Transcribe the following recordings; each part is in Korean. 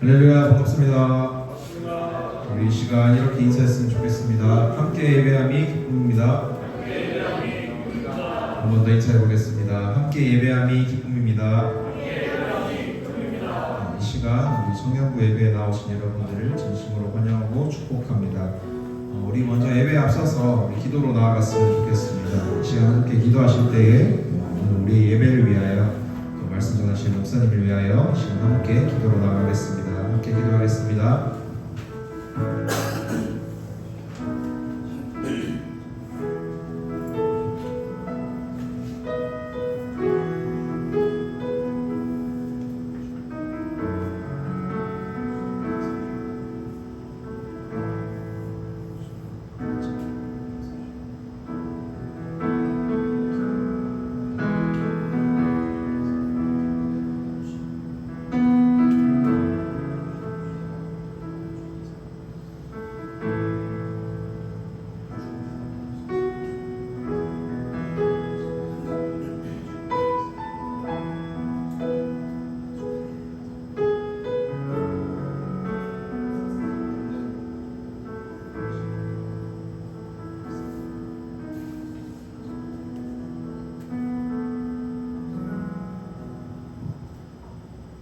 할렐루야, 반갑습니다. 우리 이 시간 이렇게 인사했으면 좋겠습니다. 함께 예배함이 기쁨입니다. 한 번 더 인사해 보겠습니다. 함께 예배함이 기쁨입니다. 이 시간 우리 청년부 예배에 나오신 여러분들을 진심으로 환영하고 축복합니다. 우리 먼저 예배에 앞서서 우리 기도로 나아갔으면 좋겠습니다. 이 시간 함께 기도하실 때에 오늘 우리 예배를 위하여 또 말씀 전하시는 목사님을 위하여 이 시간 함께 기도로 나아가겠습니다. 함께 기도하겠습니다.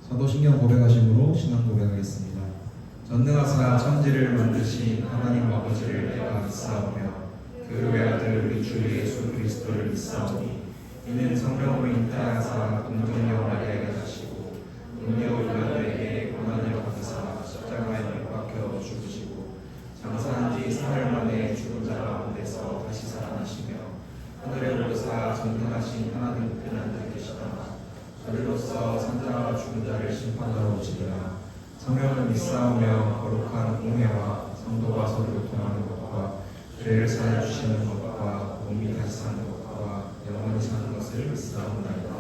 사도신경 고백하심으로 신앙 고백하겠습니다. 전능하사 천지를 만드신 하나님 아버지를 내가 믿사오며 그 외아들 우리 주 예수 그리스도를 믿사오니 이는 성령으로 잉태하사 동정녀 마리아에게 나시고 동료 빌라도에게 고난을 받으사 십자가에 못 박혀 죽으시고 장사한 지 사흘 만에 죽은 자 가운데서 다시 살아나시며 하늘에 오르사 전능하신 하나님 편안에 계시다가 저리로서 산자와 죽은 자를 심판하러 오시리라. 성령을 믿사오며 거룩한 공회와 성도가 서로 교통하는 것과 죄를 사해 주시는 것과 몸이 다시 사는 것과 영원히 사는 것을 믿사옵나이다.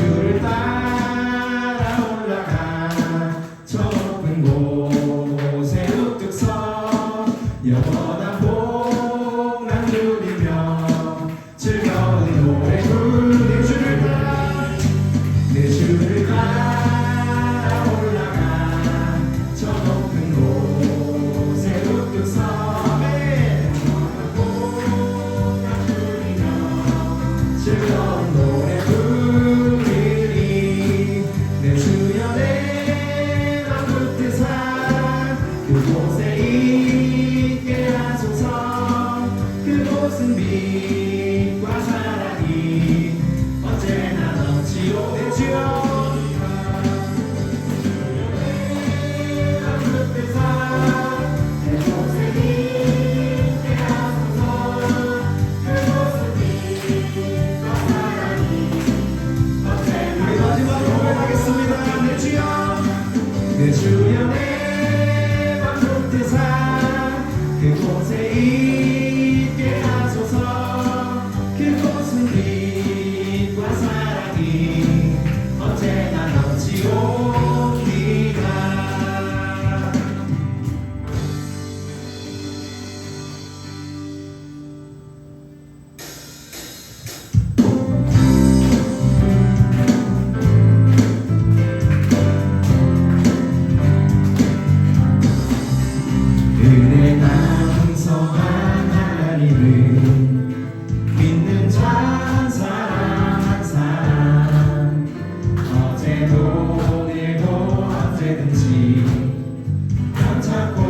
주를 따라 올라가 저 높은 곳에 우뚝 서 영원한 복락 누리며 즐거운 노래 부르 내 주를 따라 올라가 저 높은 곳에 우뚝 서 영원한 복락 누리며 즐거운 노래 부르리 내 주여 내 맘 붙드사 그곳에 있게 하소서 그곳은 빛과 사랑이 언제나 넘치오 내 주여 내 맘 붙드사 그곳에 있게 하소서 그곳은 빛과 사랑이 언제나 우리 마지막으로 고백하겠습니다 내 주여 내 맘 붙드사 그곳에 있게 하소서 그곳은 빛과 사랑이 언제나 넘치옵니다. 은혜가 풍성한 하나님을 믿는 자 한 사람 한 사람 어제도 오늘도 언제든지 감잡고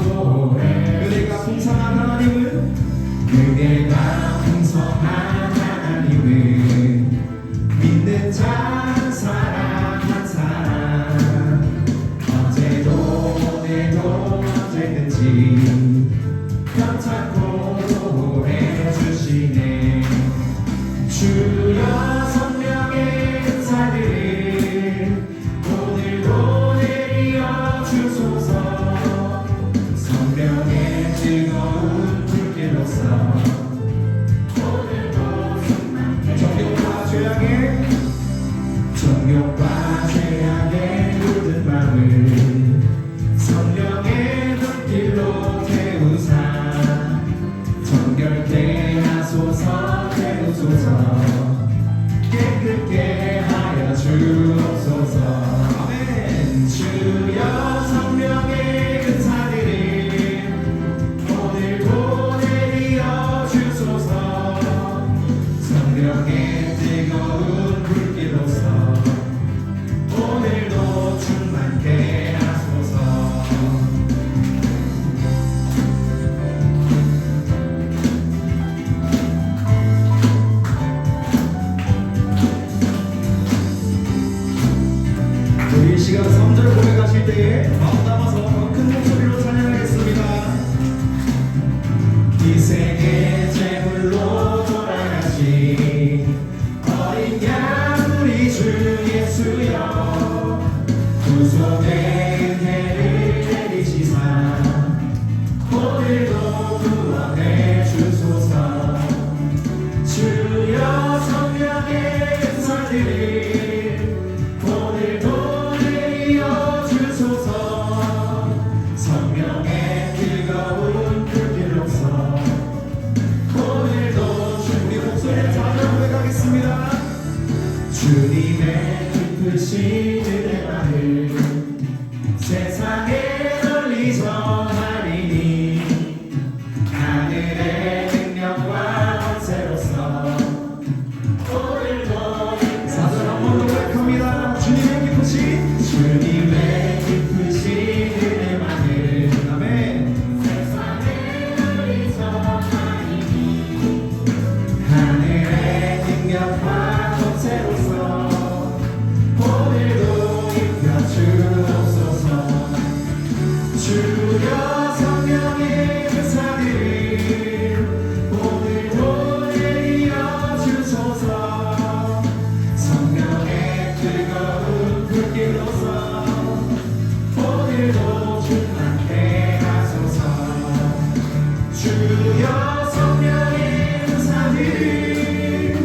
노래 은혜가 풍성한 하나님은 은혜가 풍성한 하나님을 믿는 자 한 사람 한 사람 어제도 오늘도 언제든지 감잡고 노래해 주시네 주여 성령의 은사들을 오늘도 내리어 주소서 성령의 즐거운 불길로서 오늘도 정욕과 죄악의 모든 마음을 성령의 불길로 태우사 정결케 하소서 태우소서 깨끗게 하여 주옵소서 아멘 주여 성령의 은사들을 오늘도 내리어 주소서 성령의 뜨거운 불길로서 오늘도 충만케 하소서 우리 이 시간 3절 고백하실 때에 마음 담아서 큰 목소리로 찬양하겠습니다. 이 세계 제물로 돌아가신 어린 양 우리 주 예수여 구속의 은혜를 내리시사 오늘도 구원해 주소서 주여 성령의 은사들을 오늘도 내리어 주소서 성령의 뜨거운 불길로서 오늘도 우리 목소리를 다져 고백하겠습니다. 주님의 깊으신 은혜만을 세상에 널리 전하리니 하늘의 능력과 권세로서 오늘도 사절 한 번 더 고백합니다. 주님의 깊으신 은혜만을 아멘 세상에 널리 전하리니 하늘의 능력과 권세로서 오늘도 입혀주옵소서 주여 성령의 은사들을 오늘도 내리어 주소서 성령의 뜨거운 불길로서 오늘도 충만케 하소서 주여 성령의 은사들을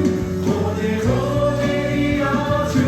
오늘도 내리어 주소서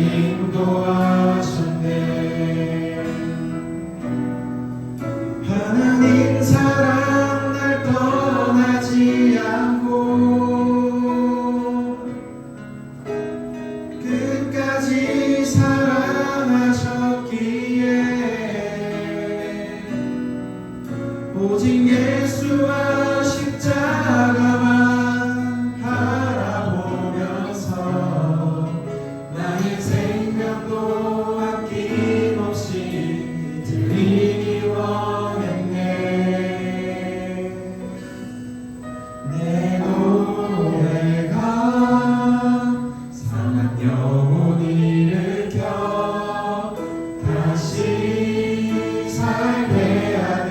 인도하셨네. 하나님 사랑 날 떠나지 않고 끝까지 사랑하셨기에 오직 예수와 십자가만 바라보면서 나의 생명도 아낌없이 드리기 원했네. 내 노래가 상한 영혼 일으켜 다시 살게 하는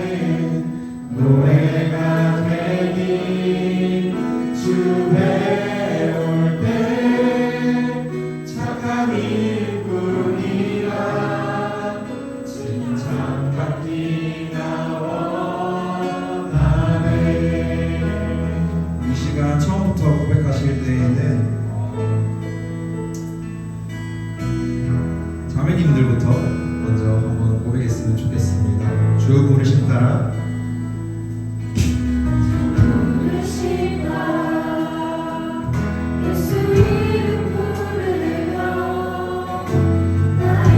노래가 되니 주 배울 때 착한 일꾼이라 칭찬받기나 원하네. 이 시간 처음부터 고백하실 때에는 자매님들부터 먼저 한번 고백했으면 좋겠습니다. 주 부르심 따라 예수 이름 부르며 나의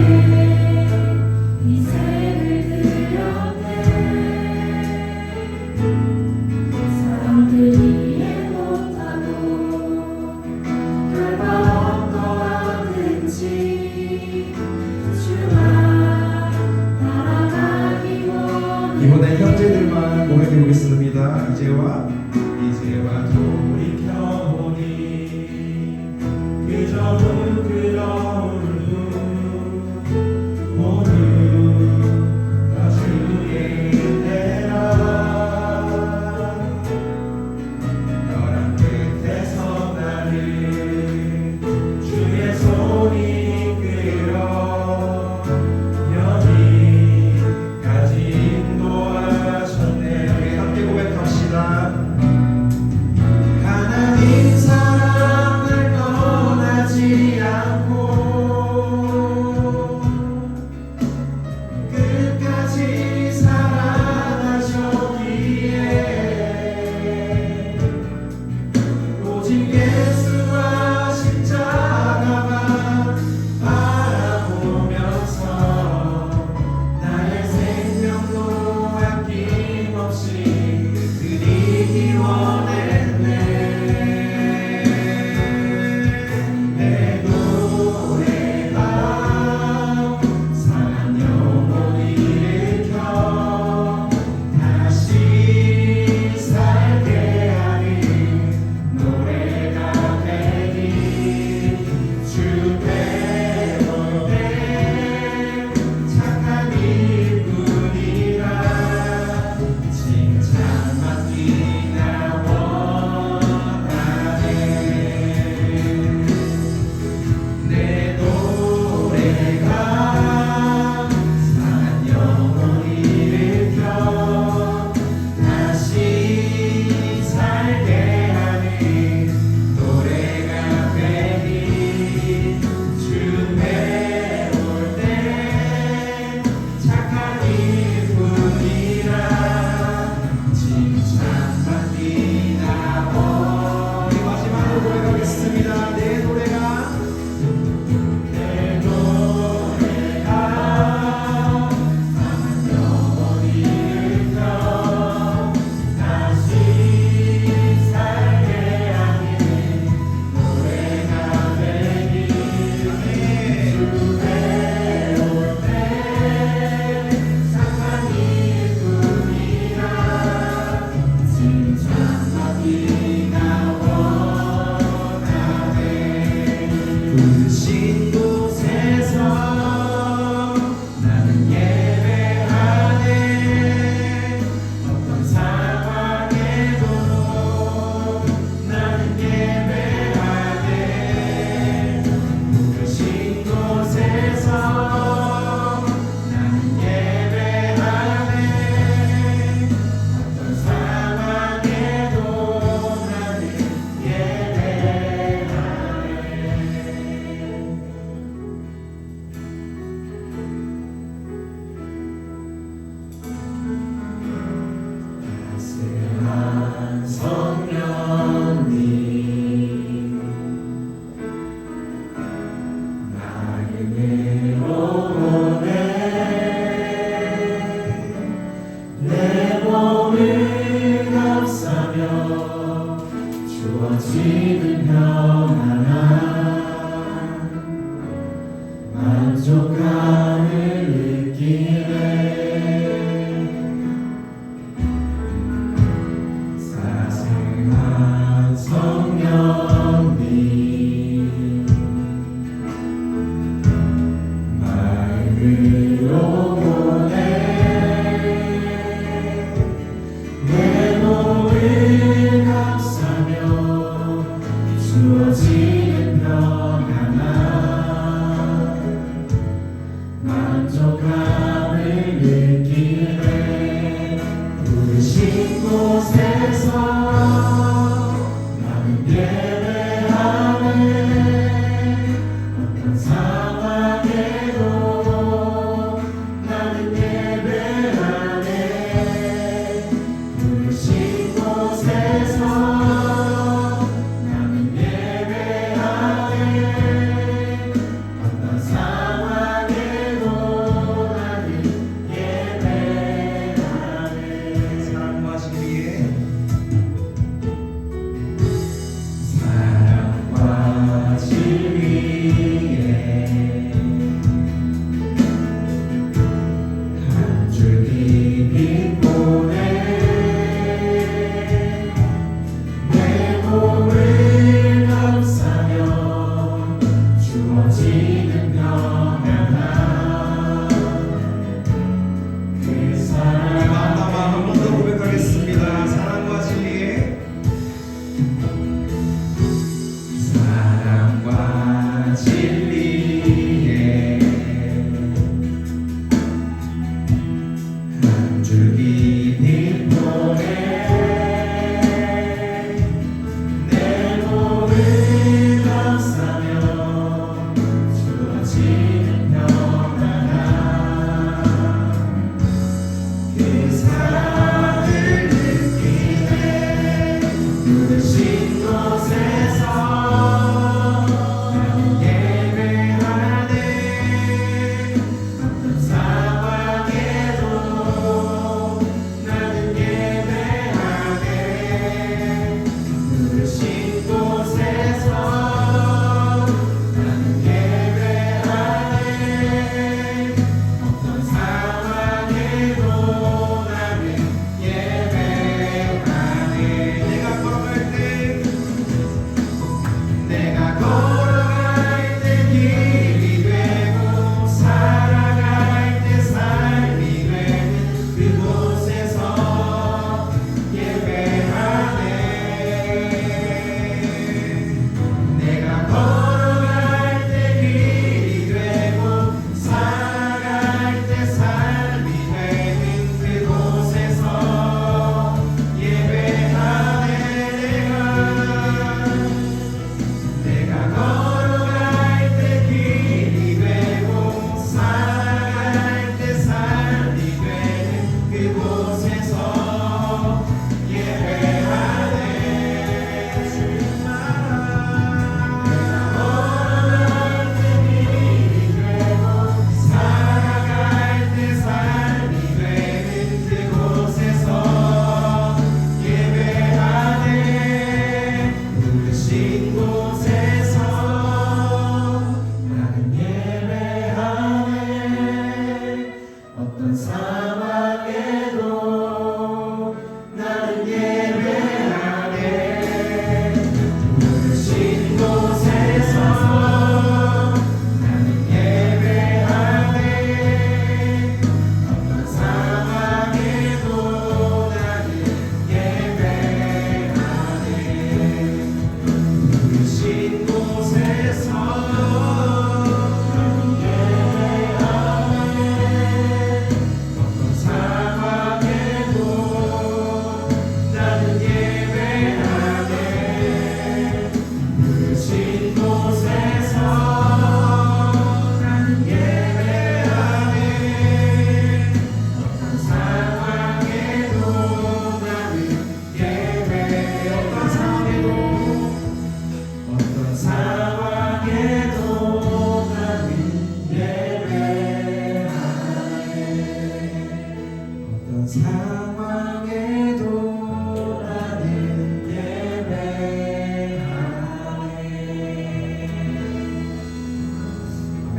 인생을 드렸네. 사람들이 이해 못하고 결과 어떠하든지 주와 따라가기 원해. 이번에 형제들만 고백해 보겠습니다. 이제와 돌이켜보니 그저 부끄러운 후 모두 다 주의 은혜라. 벼랑 끝에서 나를 주의 손이 이끌어 여기까지 인도하셨네. 우리 함께 고백합시다. 의로우네 내 몸을 감싸며 주어지는 평안함 만족감을 느끼네 사생한 성령님 마음을 오고네 내 몸을 감싸며 주어지는 평안함 만족감을 느끼네 부르신 곳에서 나는 예배하네 어떤 상황에도 나는 예배하네 부르신 곳에서 나는 예배하네 어떤 상황에도 나는 예배하네 사랑과 진리에 사랑과 진리에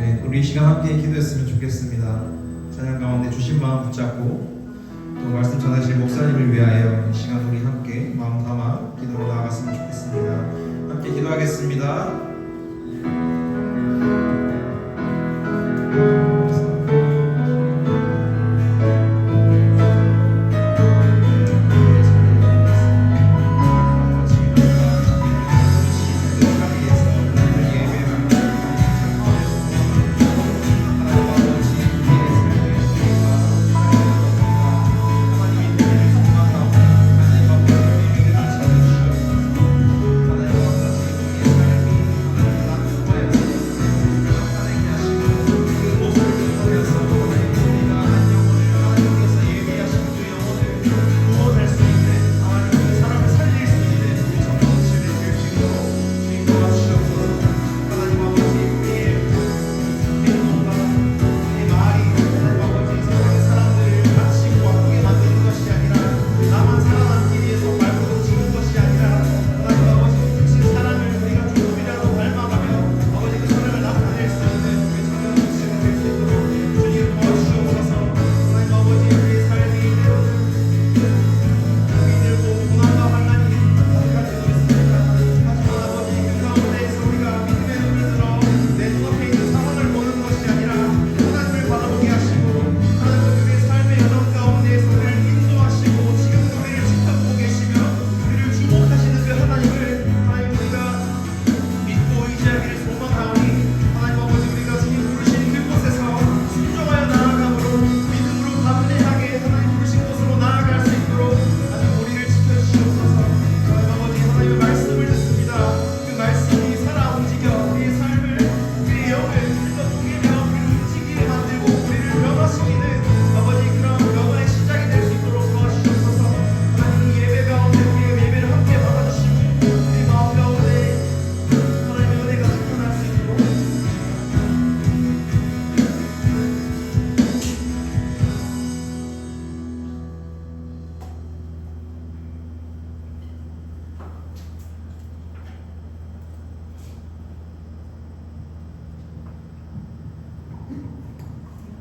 네, 우리 이 시간 함께 기도했으면 좋겠습니다. 찬양 가운데 주신 마음 붙잡고 또 말씀 전하실 목사님을 위하여 이 시간 우리 함께 마음 담아 기도로 나아갔으면 좋겠습니다. 함께 기도하겠습니다.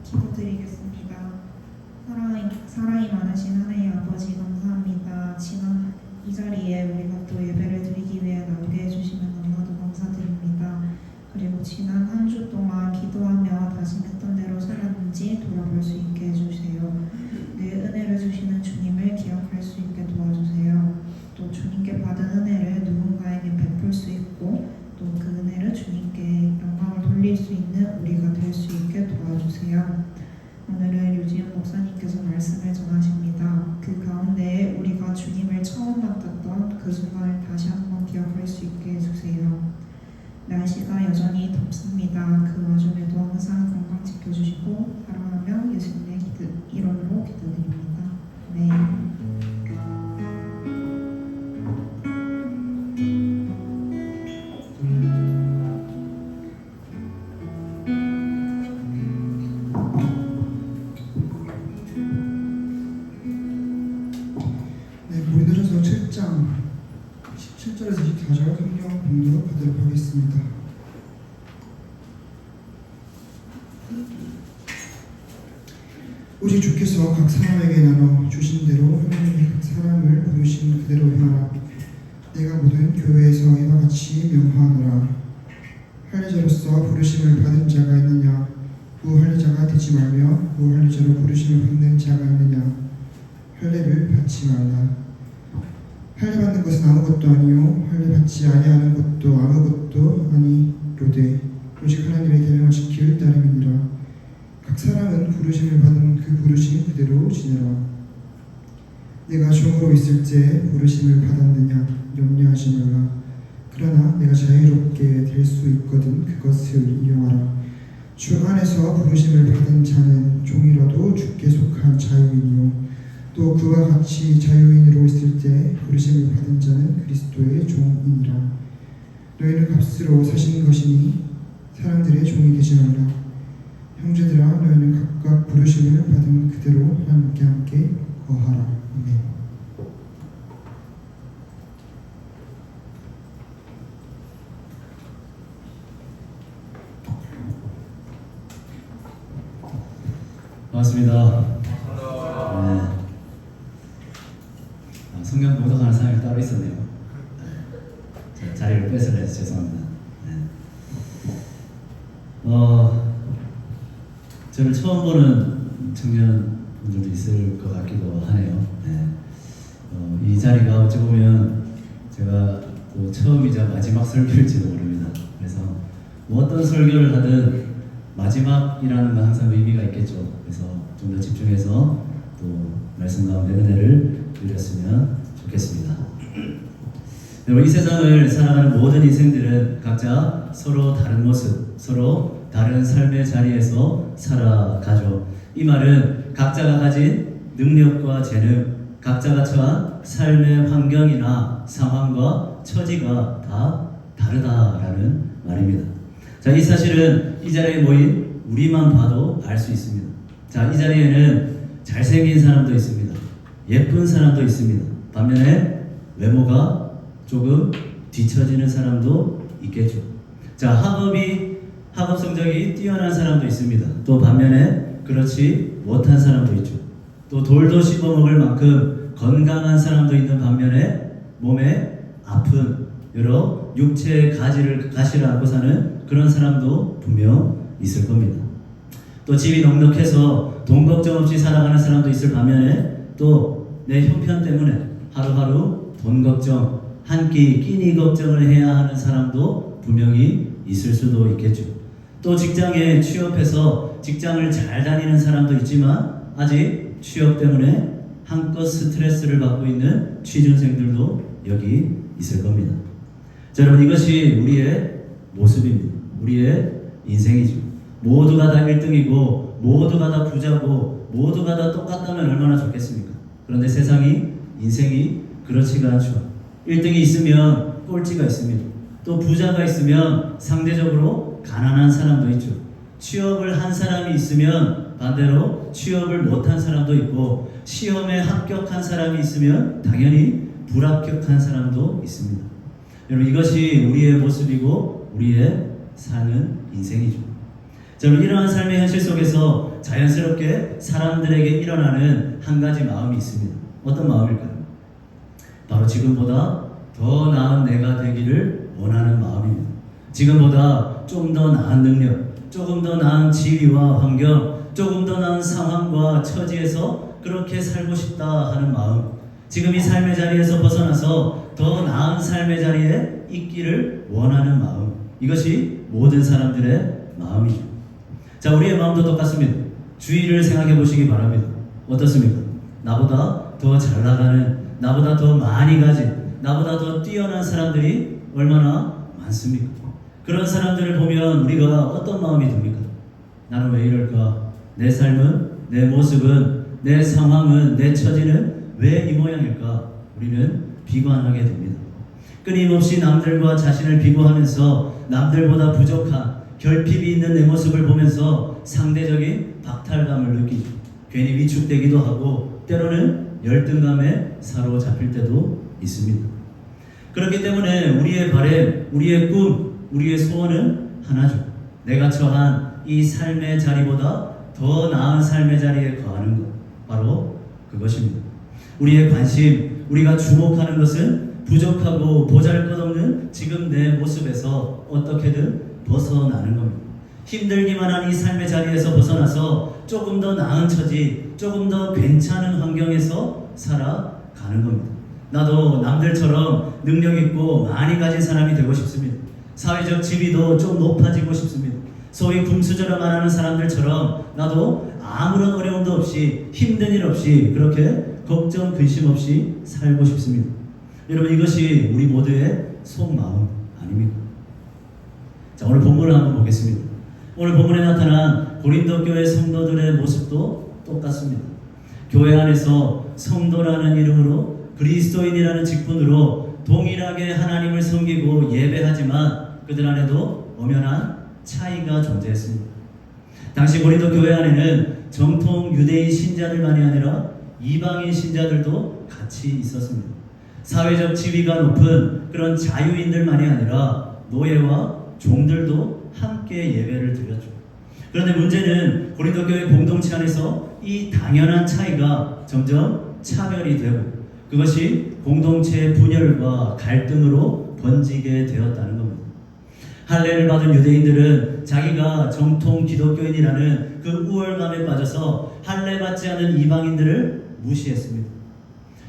기도드리겠습니다. 사랑이 많으신 하나님 아버지 감사합니다. 지난 이 자리에 우리가 또 예배를 드리기 위해 나오게 해주시면 너무나도 감사드립니다. 그리고 지난 한 주 동안 기도하며 다짐했던 대로 살았는지 돌아볼 수 있게 해주세요. 내 은혜를 주시는 주님을 기억할 수 있게 도와주세요. 또 주님께 받은 은혜를 누군가에게 베풀 수 있고 또 그 은혜를 주님께 영광을 돌릴 수 있는 우리가 될 수 있게 도와주세요. 오늘은 유지은 목사님께서 말씀을 전하십니다. 그 가운데 우리가 주님을 처음 만났던 그 순간을 다시 한번 기억할 수 있게 해주세요. 날씨가 여전히 덥습니다. 그 와중에도 항상 건강 지켜주시고 사랑하며 예수님의 이름으로 기도드립니다. 네. 우리들에서 7장 17절에서 24절 성경 공독 받도록 하겠습니다. 오직 주께서 각 사람에게 나눠 주신 대로 하나님이 각 사람을 부르신 그대로 행하라. 내가 모든 교회에서 이와 같이 명하노라. 할례자로서 부르심을 받은 자가 있느냐? 무할례자가 되지 말며 무할례자로 부르심을 받는 자가 있느냐? 할례를 받지 말라. 할례 받는 것은 아무것도 아니요 할례 받지 아니하는 것도 아무것도 아니로되 오직 하나님의 계명을 지킬 따름이니라. 각 사람은 부르심을 받은 그 부르심 그대로 지내라. 내가 종으로 있을 때 부르심을 받았느냐 염려하지 말라. 그러나 내가 자유롭게 될 수 있거든 그것을 이용하라. 주 안에서 부르심을 받은 자는 종이라도 주께 속한 자유인이요 또 그와 같이 자유인으로 있을 때 부르심을 받은 자는 그리스도의 종이니라. 너희는 값으로 사신 것이니 사람들의 종이 되지 말라. 형제들아 너희는 각각 부르심을 받은 그대로 하나님께 함께 거하라. 아멘. 반갑습니다. 네. 성경 봉독하는 사람이 따로 있었네요. 네. 자리를 뺏으려 해서 죄송합니다. 네. 저를 처음 보는 청년분들도 있을 것 같기도 하네요. 네. 이 자리가 어찌 보면 제가 또 처음이자 마지막 설교일지도 모릅니다. 그래서 뭐 어떤 설교를 하든 마지막이라는 건 항상 의미가 있겠죠. 그래서 좀 더 집중해서 또 말씀 가운데 은혜를 누렸으면 좋겠습니다. 여러분, 이 세상을 살아가는 모든 인생들은 각자 서로 다른 모습, 서로 다른 삶의 자리에서 살아가죠. 이 말은 각자가 가진 능력과 재능, 각자가 처한 삶의 환경이나 상황과 처지가 다 다르다라는 말입니다. 자, 이 사실은 이 자리에 모인 우리만 봐도 알 수 있습니다. 자, 이 자리에는 잘생긴 사람도 있습니다. 예쁜 사람도 있습니다. 반면에 외모가 조금 뒤처지는 사람도 있겠죠. 자, 학업 성적이 뛰어난 사람도 있습니다. 또 반면에 그렇지 못한 사람도 있죠. 또 돌도 씹어먹을 만큼 건강한 사람도 있는 반면에 몸에 아픈 여러 육체의 가시를 안고 사는 그런 사람도 분명 있을 겁니다. 또 집이 넉넉해서 돈 걱정 없이 살아가는 사람도 있을 반면에 또 내 형편 때문에 하루하루 돈 걱정, 한 끼니 걱정을 해야 하는 사람도 분명히 있을 수도 있겠죠. 또 직장에 취업해서 직장을 잘 다니는 사람도 있지만 아직 취업 때문에 한껏 스트레스를 받고 있는 취준생들도 여기 있을 겁니다. 자, 여러분, 이것이 우리의 모습입니다. 우리의 인생이죠. 모두가 다 1등이고 모두가 다 부자고 모두가 다 똑같다면 얼마나 좋겠습니까? 그런데 세상이, 인생이 그렇지가 않죠. 1등이 있으면 꼴찌가 있습니다. 또 부자가 있으면 상대적으로 가난한 사람도 있죠. 취업을 한 사람이 있으면 반대로 취업을 못한 사람도 있고, 시험에 합격한 사람이 있으면 당연히 불합격한 사람도 있습니다. 여러분, 이것이 우리의 모습이고 우리의 사는 인생이죠. 자, 여러분, 이러한 삶의 현실 속에서 자연스럽게 사람들에게 일어나는 한 가지 마음이 있습니다. 어떤 마음일까요? 바로 지금보다 더 나은 내가 되기를 원하는 마음입니다. 지금보다 좀 더 나은 능력, 조금 더 나은 지위와 환경, 조금 더 나은 상황과 처지에서 그렇게 살고 싶다 하는 마음, 지금 이 삶의 자리에서 벗어나서 더 나은 삶의 자리에 있기를 원하는 마음, 이것이 모든 사람들의 마음이죠. 자, 우리의 마음도 똑같습니다. 주위를 생각해 보시기 바랍니다. 어떻습니까? 나보다 더 잘 나가는, 나보다 더 많이 가진, 나보다 더 뛰어난 사람들이 얼마나 많습니까? 그런 사람들을 보면 우리가 어떤 마음이 듭니까? 나는 왜 이럴까? 내 삶은, 내 모습은, 내 상황은, 내 처지는 왜 이 모양일까? 우리는 비관하게 됩니다. 끊임없이 남들과 자신을 비교하면서 남들보다 부족한, 결핍이 있는 내 모습을 보면서 상대적인 박탈감을 느끼죠. 괜히 위축되기도 하고 때로는 열등감에 사로잡힐 때도 있습니다. 그렇기 때문에 우리의 바람, 우리의 꿈, 우리의 소원은 하나죠. 내가 처한 이 삶의 자리보다 더 나은 삶의 자리에 거하는 것, 바로 그것입니다. 우리의 관심, 우리가 주목하는 것은 부족하고 보잘것없는 지금 내 모습에서 어떻게든 벗어나는 겁니다. 힘들기만 한 이 삶의 자리에서 벗어나서 조금 더 나은 처지, 조금 더 괜찮은 환경에서 살아가는 겁니다. 나도 남들처럼 능력 있고 많이 가진 사람이 되고 싶습니다. 사회적 지위도 좀 높아지고 싶습니다. 소위 금수저라 말하는 사람들처럼 나도 아무런 어려움도 없이, 힘든 일 없이, 그렇게 걱정 근심 없이 살고 싶습니다. 여러분, 이것이 우리 모두의 속마음 아닙니까? 자, 오늘 본문을 한번 보겠습니다. 오늘 본문에 나타난 고린도 교회 성도들의 모습도 똑같습니다. 교회 안에서 성도라는 이름으로, 그리스도인이라는 직분으로 동일하게 하나님을 섬기고 예배하지만 그들 안에도 엄연한 차이가 존재했습니다. 당시 고린도 교회 안에는 정통 유대인 신자들만이 아니라 이방인 신자들도 같이 있었습니다. 사회적 지위가 높은 그런 자유인들만이 아니라 노예와 종들도 함께 예배를 드렸죠. 그런데 문제는 고린도 교회 공동체 안에서 이 당연한 차이가 점점 차별이 되고 그것이 공동체의 분열과 갈등으로 번지게 되었다는 겁니다. 할례를 받은 유대인들은 자기가 정통 기독교인이라는 그 우월감에 빠져서 할례 받지 않은 이방인들을 무시했습니다.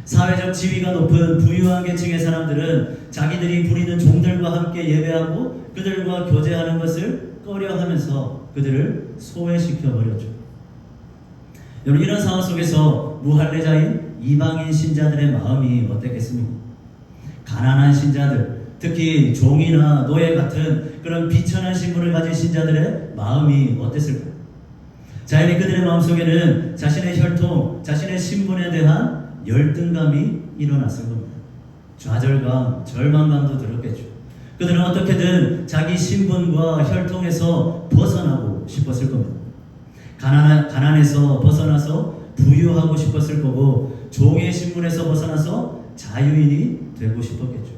사회적 지위가 높은 부유한 계층의 사람들은 자기들이 부리는 종들과 함께 예배하고 그들과 교제하는 것을 꺼려하면서 그들을 소외시켜버렸죠. 여러분, 이런 상황 속에서 무할례자인 이방인 신자들의 마음이 어땠겠습니까? 가난한 신자들, 특히 종이나 노예 같은 그런 비천한 신분을 가진 신자들의 마음이 어땠을까요? 자연히 그들의 마음속에는 자신의 혈통, 자신의 신분에 대한 열등감이 일어났을 겁니다. 좌절감, 절망감도 들었겠죠. 그들은 어떻게든 자기 신분과 혈통에서 벗어나고 싶었을 겁니다. 가난에서 벗어나서 부유하고 싶었을 거고 종의 신분에서 벗어나서 자유인이 되고 싶었겠죠.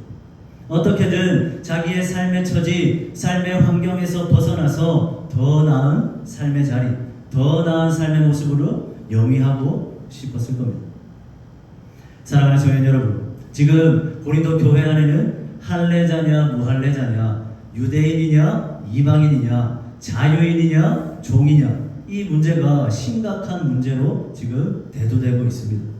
어떻게든 자기의 삶의 처지, 삶의 환경에서 벗어나서 더 나은 삶의 자리, 더 나은 삶의 모습으로 영위하고 싶었을 겁니다. 사랑하는 성도 여러분, 지금 고린도 교회 안에는 할례자냐 무할례자냐, 유대인이냐 이방인이냐, 자유인이냐 종이냐, 이 문제가 심각한 문제로 지금 대두되고 있습니다.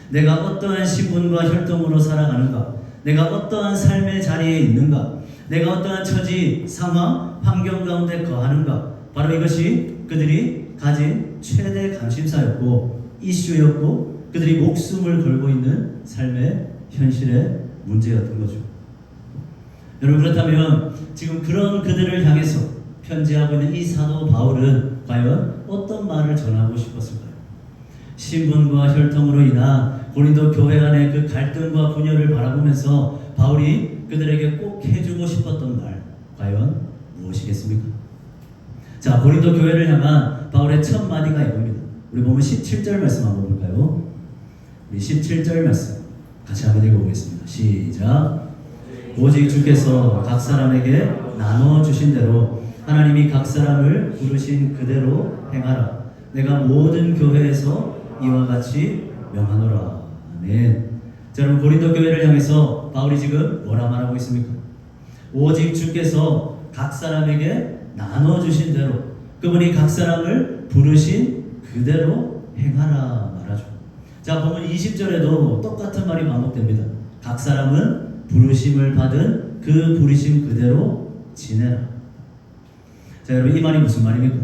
내가 어떠한 신분과 혈통으로 살아가는가, 내가 어떠한 삶의 자리에 있는가, 내가 어떠한 처지, 상황, 환경 가운데 거하는가, 바로 이것이 그들이 가진 최대 관심사였고 이슈였고 그들이 목숨을 걸고 있는 삶의 현실의 문제였던 거죠. 여러분, 그렇다면 지금 그런 그들을 향해서 편지하고 있는 이 사도 바울은 과연 어떤 말을 전하고 싶었을까요? 신분과 혈통으로 인한 고린도 교회 안의 그 갈등과 분열을 바라보면서 바울이 그들에게 꼭 해주고 싶었던 말, 과연 무엇이겠습니까? 자, 고린도 교회를 향한 바울의 첫 마디가 이겁니다. 우리 보면 17절 말씀 한번 볼까요? 우리 17절 말씀 같이 한번 읽어보겠습니다. 시작. 오직 주께서 각 사람에게 나눠 주신 대로 하나님이 각 사람을 부르신 그대로 행하라. 내가 모든 교회에서 이와 같이 명하노라. 아멘. 자, 여러분, 고린도 교회를 향해서 바울이 지금 뭐라 말하고 있습니까? 오직 주께서 각 사람에게 나눠주신 대로, 그분이 각 사람을 부르신 그대로 행하라 말하죠. 자, 보면 20절에도 똑같은 말이 반복됩니다. 각 사람은 부르심을 받은 그 부르심 그대로 지내라. 자, 여러분, 이 말이 무슨 말입니까?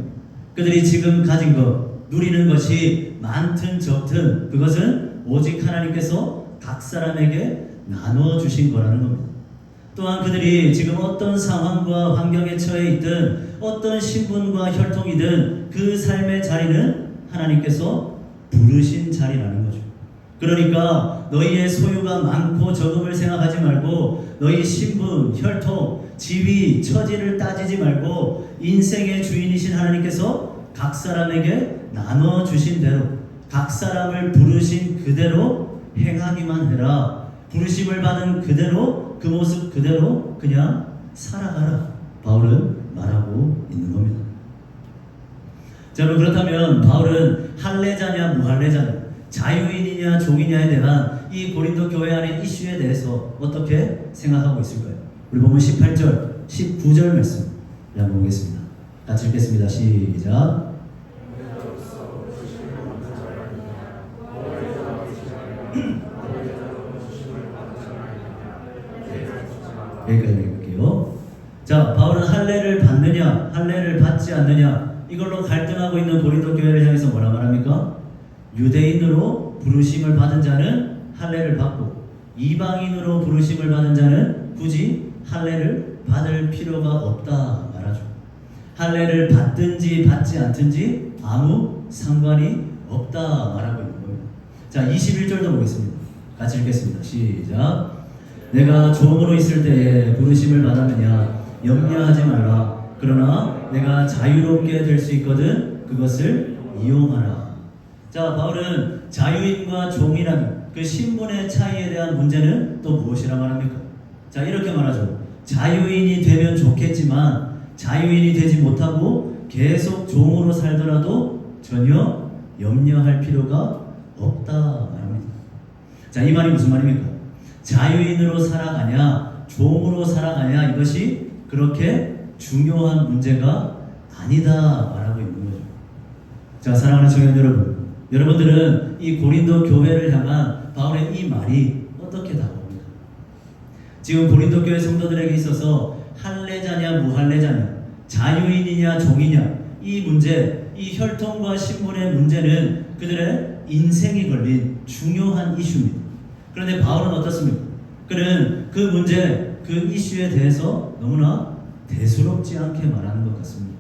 그들이 지금 가진 것, 누리는 것이 많든 적든 그것은 오직 하나님께서 각 사람에게 나눠주신 거라는 겁니다. 또한 그들이 지금 어떤 상황과 환경에 처해 있든 어떤 신분과 혈통이든 그 삶의 자리는 하나님께서 부르신 자리라는 거죠. 그러니까 너희의 소유가 많고 적음을 생각하지 말고 너희 신분, 혈통, 지위, 처지를 따지지 말고 인생의 주인이신 하나님께서 각 사람에게 나눠주신 대로 각 사람을 부르신 그대로 행하기만 해라. 부르심을 받은 그대로 그 모습 그대로 그냥 살아가라. 바울은 말하고 있는 겁니다. 자, 여러분, 그렇다면 바울은 할례자냐 무할례자냐, 자유인이냐 종이냐에 대한 이 고린도 교회 안의 이슈에 대해서 어떻게 생각하고 있을까요? 우리 보면 18절, 19절 말씀 한번 보겠습니다. 같이 읽겠습니다. 시작. 여기까지 읽을게요. 자, 바울은 할례를 받느냐 할례를 받지 않느냐 이걸로 갈등하고 있는 고린도 교회를 향해서 뭐라 말합니까? 유대인으로 부르심을 받은 자는 할례를 받고 이방인으로 부르심을 받은 자는 굳이 할례를 받을 필요가 없다 말하죠. 할례를 받든지 받지 않든지 아무 상관이 없다 말하고 있는 겁니다. 자, 21절도 보겠습니다. 같이 읽겠습니다. 시작. 내가 종으로 있을 때에 부르심을 받았느냐 염려하지 말라. 그러나 내가 자유롭게 될 수 있거든 그것을 이용하라. 자, 바울은 자유인과 종이라는 그 신분의 차이에 대한 문제는 또 무엇이라 말합니까? 자, 이렇게 말하죠. 자유인이 되면 좋겠지만 자유인이 되지 못하고 계속 종으로 살더라도 전혀 염려할 필요가 없다 말입니다. 자, 이 말이 무슨 말입니까? 자유인으로 살아가냐 종으로 살아가냐 이것이 그렇게 중요한 문제가 아니다 말하고 있는 거죠. 자, 사랑하는 청년 여러분, 여러분들은 이 고린도 교회를 향한 바울의 이 말이 어떻게 다가옵니까? 지금 고린도 교회 성도들에게 있어서 할례자냐 무할례자냐, 자유인이냐 종이냐, 이 문제, 이 혈통과 신분의 문제는 그들의 인생이 걸린 중요한 이슈입니다. 그런데 바울은 어떻습니까? 그는 그 문제, 그 이슈에 대해서 너무나 대수롭지 않게 말하는 것 같습니다.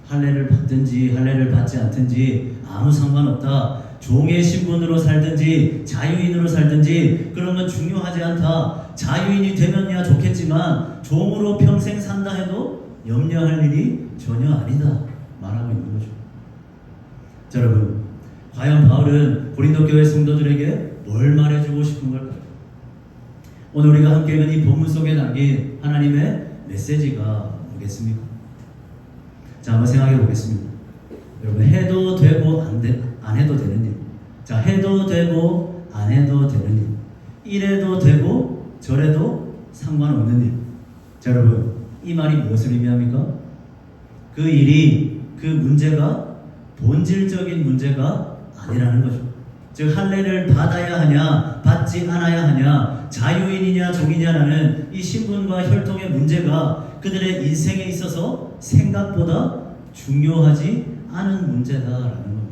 할례를 받든지 할례를 받지 않든지 아무 상관없다. 종의 신분으로 살든지 자유인으로 살든지 그런 건 중요하지 않다. 자유인이 되면야 좋겠지만 종으로 평생 산다 해도 염려할 일이 전혀 아니다 말하고 있는 거죠. 자, 여러분, 과연 바울은 고린도 교회 성도들에게 뭘 말해주고 싶은 걸까요? 오늘 우리가 함께 읽은 이 본문 속에 담긴 하나님의 메시지가 뭐겠습니까? 자, 한번 생각해 보겠습니다. 여러분, 해도 되고 안 해도 되는 일. 자, 해도 되고 안 해도 되는 일. 이래도 되고 저래도 상관없는 일. 자, 여러분, 이 말이 무엇을 의미합니까? 그 일이, 그 문제가 본질적인 문제가 아니라는 거죠. 즉, 할례를 받아야 하냐 받지 않아야 하냐, 자유인이냐 종이냐라는 이 신분과 혈통의 문제가 그들의 인생에 있어서 생각보다 중요하지 않은 문제다라는 겁니다.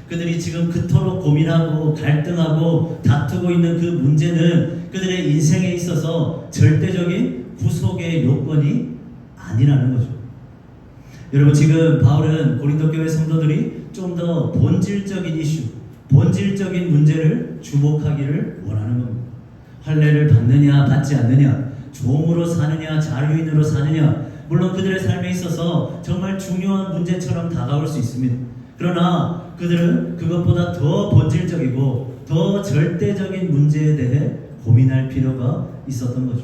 그들이 지금 그토록 고민하고 갈등하고 다투고 있는 그 문제는 그들의 인생에 있어서 절대적인 구속의 요건이 아니라는 거죠. 여러분, 지금 바울은 고린도 교회 성도들이 좀 더 본질적인 이슈, 본질적인 문제를 주목하기를 원하는 겁니다. 할례를 받느냐 받지 않느냐, 종으로 사느냐 자유인으로 사느냐, 물론 그들의 삶에 있어서 정말 중요한 문제처럼 다가올 수 있습니다. 그러나 그들은 그것보다 더 본질적이고 더 절대적인 문제에 대해 고민할 필요가 있었던 거죠.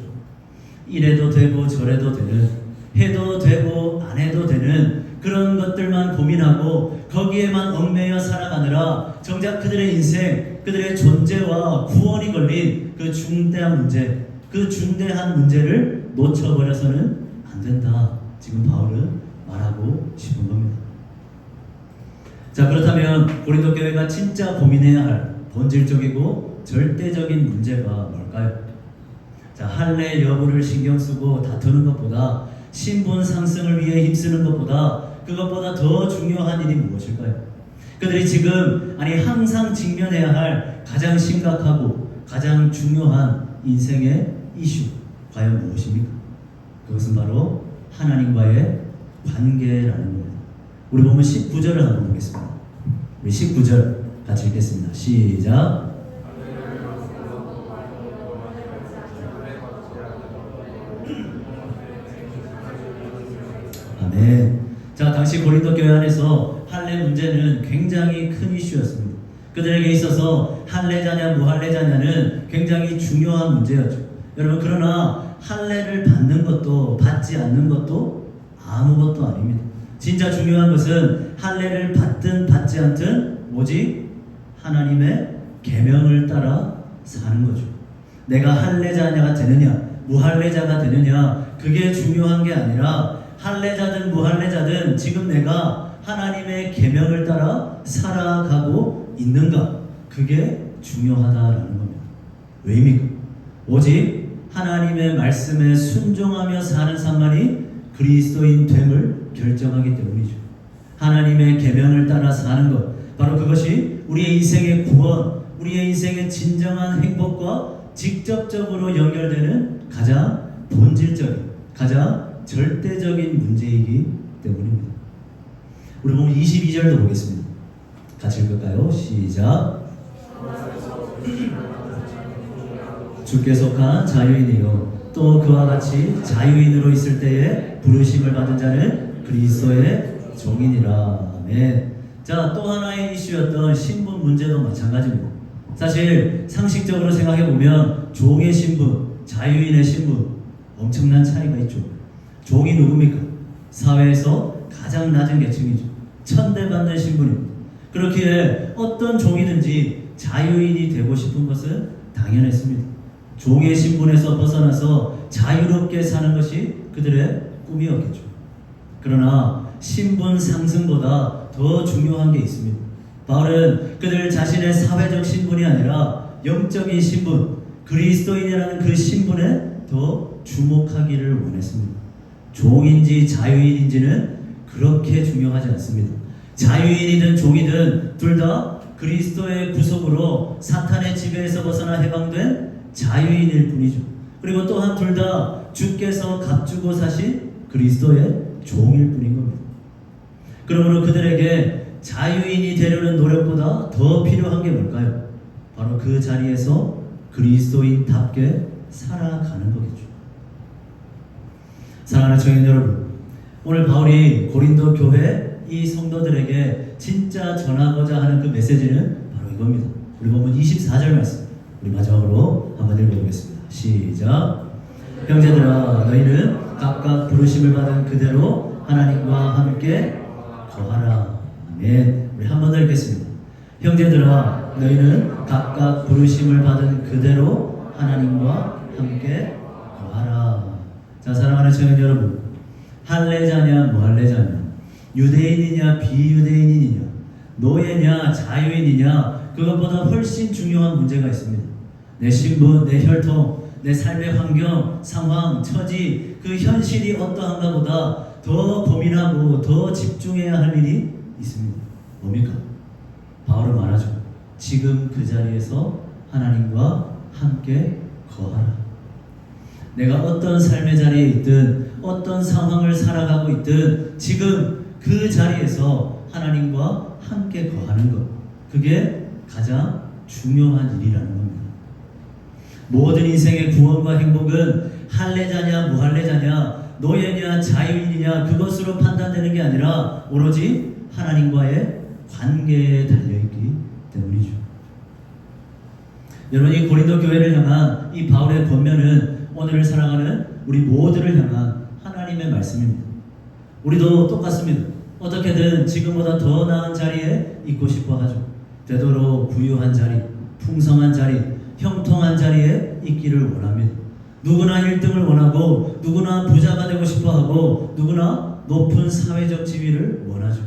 이래도 되고 저래도 되는, 해도 되고 안 해도 되는 그런 것들만 고민하고 거기에만 얽매여 살아가느라 정작 그들의 인생, 그들의 존재와 구원이 걸린 그 중대한 문제, 그 중대한 문제를 놓쳐버려서는 안 된다. 지금 바울은 말하고 싶은 겁니다. 자, 그렇다면 고린도 교회가 진짜 고민해야 할 본질적이고 절대적인 문제가 뭘까요? 자, 할례 여부를 신경 쓰고 다투는 것보다, 신분 상승을 위해 힘쓰는 것보다, 그것보다 더 중요한 일이 무엇일까요? 그들이 지금, 아니 항상 직면해야 할 가장 심각하고 가장 중요한 인생의 이슈, 과연 무엇입니까? 그것은 바로 하나님과의 관계라는 겁니다. 우리 보면 19절을 한번 보겠습니다. 우리 19절 같이 읽겠습니다. 시작. 아멘. 자, 당시 고린도 교회 안에서 할례 문제는 굉장히 큰 이슈였습니다. 그들에게 있어서 할례자냐 무할례자냐는 굉장히 중요한 문제였죠. 여러분, 그러나 할례를 받는 것도 받지 않는 것도 아무것도 아닙니다. 진짜 중요한 것은 할례를 받든 받지 않든 오직 하나님의 계명을 따라 사는 거죠. 내가 할례자가 되느냐 무할례자가 되느냐, 그게 중요한 게 아니라 할례자든 무할례자든 지금 내가 하나님의 계명을 따라 살아가고 있는가, 그게 중요하다라는 겁니다. 왜입니까? 오직 하나님의 말씀에 순종하며 사는 삶만이 그리스도인 됨을 결정하기 때문이죠. 하나님의 계명을 따라 사는 것, 바로 그것이 우리의 인생의 구원, 우리의 인생의 진정한 행복과 직접적으로 연결되는 가장 본질적인, 가장 절대적인 문제이기 때문입니다. 우리 보면 22절도 보겠습니다. 같이 읽을까요? 시작. 주께 속한 자유인이요 또 그와 같이 자유인으로 있을 때에 부르심을 받은 자는 그리스도의 종이니라. 아멘. 자, 또 하나의 이슈였던 신분 문제도 마찬가지입니다. 사실 상식적으로 생각해보면 종의 신분, 자유인의 신분 엄청난 차이가 있죠. 종이 누굽니까? 사회에서 가장 가장 낮은 계층이죠. 천대받는 신분입니다. 그렇기에 어떤 종이든지 자유인이 되고 싶은 것은 당연했습니다. 종의 신분에서 벗어나서 자유롭게 사는 것이 그들의 꿈이었겠죠. 그러나 신분 상승보다 더 중요한 게 있습니다. 바울은 그들 자신의 사회적 신분이 아니라 영적인 신분, 그리스도인이라는 그 신분에 더 주목하기를 원했습니다. 종인지 자유인인지는 그렇게 중요하지 않습니다. 자유인이든 종이든 둘 다 그리스도의 구속으로 사탄의 지배에서 벗어나 해방된 자유인일 뿐이죠. 그리고 또한 둘 다 주께서 값주고 사신 그리스도의 종일 뿐인 겁니다. 그러므로 그들에게 자유인이 되려는 노력보다 더 필요한 게 뭘까요? 바로 그 자리에서 그리스도인답게 살아가는 거겠죠. 사랑하는 청년 여러분, 오늘 바울이 고린도 교회 이 성도들에게 진짜 전하고자 하는 그 메시지는 바로 이겁니다. 우리 본문 24절 말씀, 우리 마지막으로 한번 읽어보겠습니다. 시작. 형제들아, 너희는 각각 부르심을 받은 그대로 하나님과 함께 거하라. 아멘. 우리 한 번 더 읽겠습니다. 형제들아, 너희는 각각 부르심을 받은 그대로 하나님과 함께 거하라. 자, 사랑하는 청년 여러분, 할례자냐 무할례자냐, 유대인이냐 비유대인이냐, 노예냐 자유인이냐, 그것보다 훨씬 중요한 문제가 있습니다. 내 신분, 내 혈통, 내 삶의 환경, 상황, 처지, 그 현실이 어떠한가 보다 더 고민하고 더 집중해야 할 일이 있습니다. 뭡니까? 바울은 말하죠. 지금 그 자리에서 하나님과 함께 거하라. 내가 어떤 삶의 자리에 있든 어떤 상황을 살아가고 있든 지금 그 자리에서 하나님과 함께 거하는 것, 그게 가장 중요한 일이라는 겁니다. 모든 인생의 구원과 행복은 할례자냐 무할례자냐, 노예냐 자유인이냐 그것으로 판단되는 게 아니라 오로지 하나님과의 관계에 달려있기 때문이죠. 여러분, 이 고린도 교회를 향한 이 바울의 권면은 오늘을 살아가는 우리 모두를 향한 하나님의 말씀입니다. 우리도 똑같습니다. 어떻게든 지금보다 더 나은 자리에 있고 싶어 하죠. 되도록 부유한 자리, 풍성한 자리, 형통한 자리에 있기를 원합니다. 누구나 1등을 원하고 누구나 부자가 되고 싶어 하고 누구나 높은 사회적 지위를 원하죠.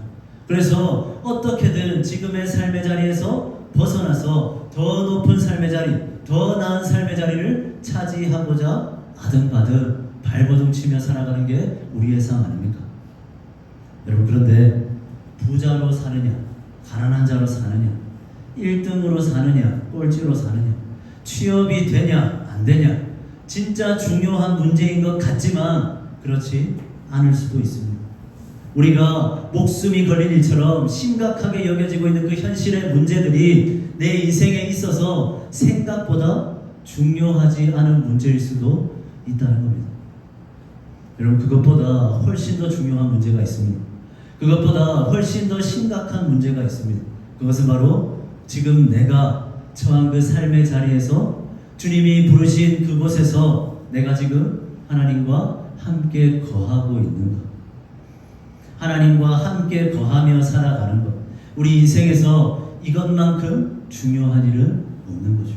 그래서 어떻게든 지금의 삶의 자리에서 벗어나서 더 높은 삶의 자리, 더 나은 삶의 자리를 차지하고자 아등바등 발버둥치며 살아가는 게 우리의 삶 아닙니까? 여러분, 그런데 부자로 사느냐, 가난한 자로 사느냐, 1등으로 사느냐, 꼴찌로 사느냐, 취업이 되냐 안 되냐, 진짜 중요한 문제인 것 같지만 그렇지 않을 수도 있습니다. 우리가 목숨이 걸린 일처럼 심각하게 여겨지고 있는 그 현실의 문제들이 내 인생에 있어서 생각보다 중요하지 않은 문제일 수도 있다는 겁니다. 여러분, 그것보다 훨씬 더 중요한 문제가 있습니다. 그것보다 훨씬 더 심각한 문제가 있습니다. 그것은 바로 지금 내가 처한 그 삶의 자리에서 주님이 부르신 그곳에서 내가 지금 하나님과 함께 거하고 있는 것, 하나님과 함께 거하며 살아가는 것, 우리 인생에서 이것만큼 중요한 일은 없는 거죠.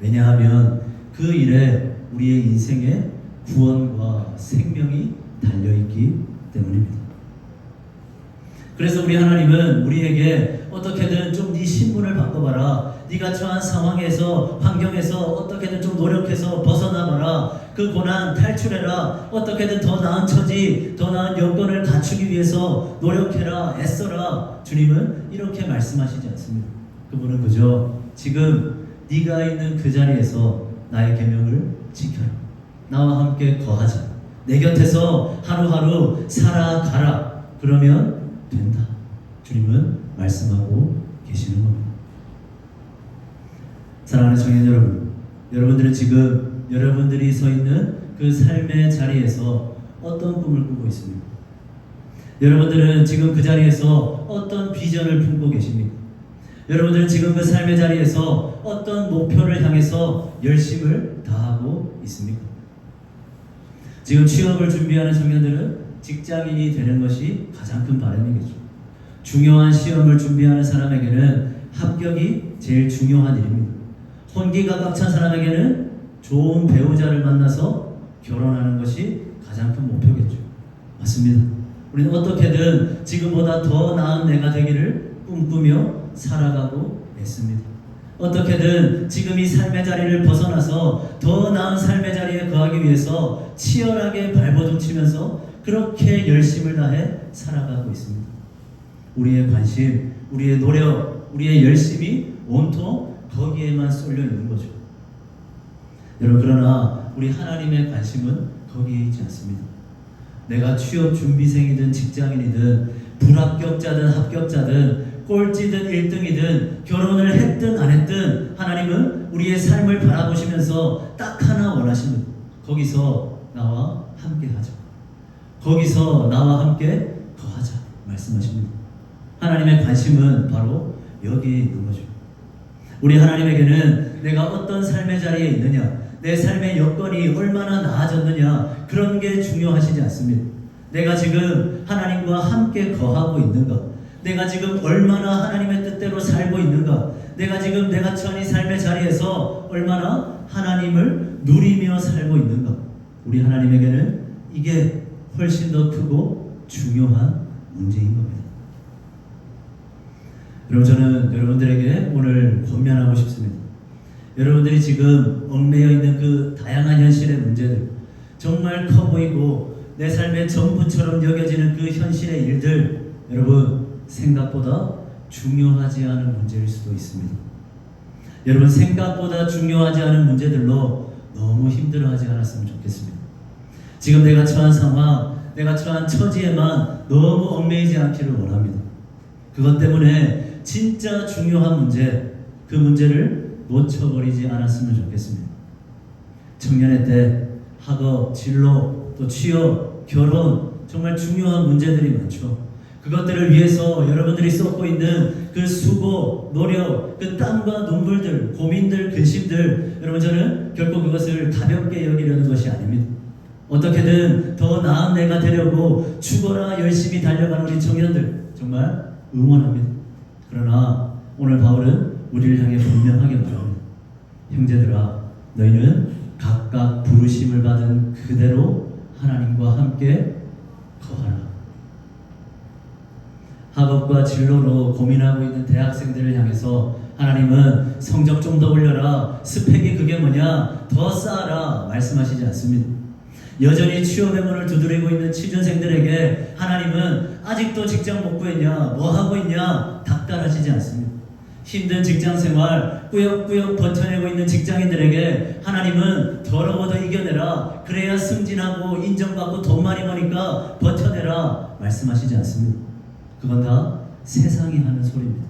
왜냐하면 그 일에 우리의 인생의 구원과 생명이 달려있기 때문입니다. 그래서 우리 하나님은 우리에게 어떻게든 좀 네 신분을 바꿔봐라, 네가 처한 상황에서 환경에서 어떻게든 좀 노력해서 벗어나봐라, 그 고난 탈출해라, 어떻게든 더 나은 처지, 더 나은 여건을 갖추기 위해서 노력해라, 애써라. 주님은 이렇게 말씀하시지 않습니다. 그분은 그저 지금 네가 있는 그 자리에서 나의 계명을 지켜라, 나와 함께 거하자, 내 곁에서 하루하루 살아가라, 그러면 된다. 주님은 말씀하고 계시는 겁니다. 사랑하는 청년 여러분, 여러분들은 지금 여러분들이 서 있는 그 삶의 자리에서 어떤 꿈을 꾸고 있습니까? 여러분들은 지금 그 자리에서 어떤 비전을 품고 계십니까? 여러분들은 지금 그 삶의 자리에서 어떤 목표를 향해서 열심을 다하고 있습니까? 지금 취업을 준비하는 청년들은 직장인이 되는 것이 가장 큰 바람이겠죠. 중요한 시험을 준비하는 사람에게는 합격이 제일 중요한 일입니다. 혼기가 꽉 찬 사람에게는 좋은 배우자를 만나서 결혼하는 것이 가장 큰 목표겠죠. 맞습니다. 우리는 어떻게든 지금보다 더 나은 내가 되기를 꿈꾸며 살아가고 있습니다. 어떻게든 지금 이 삶의 자리를 벗어나서 더 나은 삶의 자리에 거하기 위해서 치열하게 발버둥치면서 그렇게 열심을 다해 살아가고 있습니다. 우리의 관심, 우리의 노력, 우리의 열심이 온통 거기에만 쏠려 있는 거죠. 여러분, 그러나 우리 하나님의 관심은 거기에 있지 않습니다. 내가 취업 준비생이든 직장인이든 불합격자든 합격자든 꼴찌든 1등이든 결혼을 했든 안 했든 하나님은 우리의 삶을 바라보시면서 딱 하나 원하십니다. 거기서 나와 함께 하자. 거기서 나와 함께 거하자 말씀하십니다. 하나님의 관심은 바로 여기에 있는 거죠. 우리 하나님에게는 내가 어떤 삶의 자리에 있느냐, 내 삶의 여건이 얼마나 나아졌느냐, 그런 게 중요하시지 않습니다. 내가 지금 하나님과 함께 거하고 있는가, 내가 지금 얼마나 하나님의 뜻대로 살고 있는가, 내가 지금 내가 처한 이 삶의 자리에서 얼마나 하나님을 누리며 살고 있는가. 우리 하나님에게는 이게 훨씬 더 크고 중요한 문제인 겁니다. 여러분, 저는 여러분들에게 오늘 권면하고 싶습니다. 여러분들이 지금 얽매여 있는 그 다양한 현실의 문제들, 정말 커 보이고 내 삶의 전부처럼 여겨지는 그 현실의 일들, 여러분 생각보다 중요하지 않은 문제일 수도 있습니다. 여러분, 생각보다 중요하지 않은 문제들로 너무 힘들어하지 않았으면 좋겠습니다. 지금 내가 처한 상황, 내가 처한 처지에만 너무 얽매이지 않기를 원합니다. 그것 때문에 진짜 중요한 문제, 그 문제를 놓쳐버리지 않았으면 좋겠습니다. 청년의 때 학업, 진로, 또 취업, 결혼, 정말 중요한 문제들이 많죠. 그것들을 위해서 여러분들이 쏟고 있는 그 수고, 노력, 그 땀과 눈물들, 고민들, 근심들, 여러분, 저는 결코 그것을 가볍게 여기려는 것이 아닙니다. 어떻게든 더 나은 내가 되려고 죽어라 열심히 달려가는 우리 청년들 정말 응원합니다. 그러나 오늘 바울은 우리를 향해 분명하게 말합니다. 형제들아, 너희는 각각 부르심을 받은 그대로 하나님과 함께 거하라. 학업과 진로로 고민하고 있는 대학생들을 향해서 하나님은 성적 좀 더 올려라, 스펙이 그게 뭐냐, 더 쌓아라 말씀하시지 않습니다. 여전히 취업의 문을 두드리고 있는 취준생들에게 하나님은 아직도 직장 못 구했냐, 뭐 하고 있냐 닥달하시지 않습니다. 힘든 직장생활 꾸역꾸역 버텨내고 있는 직장인들에게 하나님은 더러워도 이겨내라, 그래야 승진하고 인정받고 돈 많이 버니까 버텨내라 말씀하시지 않습니다. 그건 다 세상이 하는 소리입니다.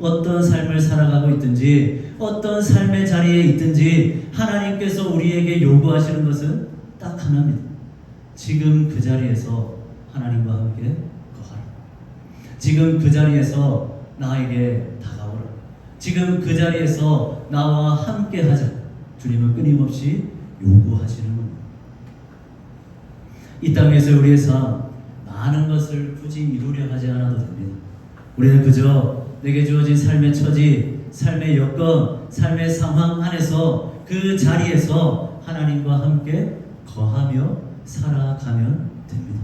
어떤 삶을 살아가고 있든지 어떤 삶의 자리에 있든지 하나님께서 우리에게 요구하시는 것은 딱 하나입니다. 지금 그 자리에서 하나님과 함께 거하라. 지금 그 자리에서 나에게 다가오라. 지금 그 자리에서 나와 함께 하자. 주님은 끊임없이 요구하시는 겁니다. 이 땅에서 우리의 삶, 많은 것을 굳이 이루려 하지 않아도 됩니다. 우리는 그저 내게 주어진 삶의 처지, 삶의 여건, 삶의 상황 안에서 그 자리에서 하나님과 함께 거하며 살아가면 됩니다.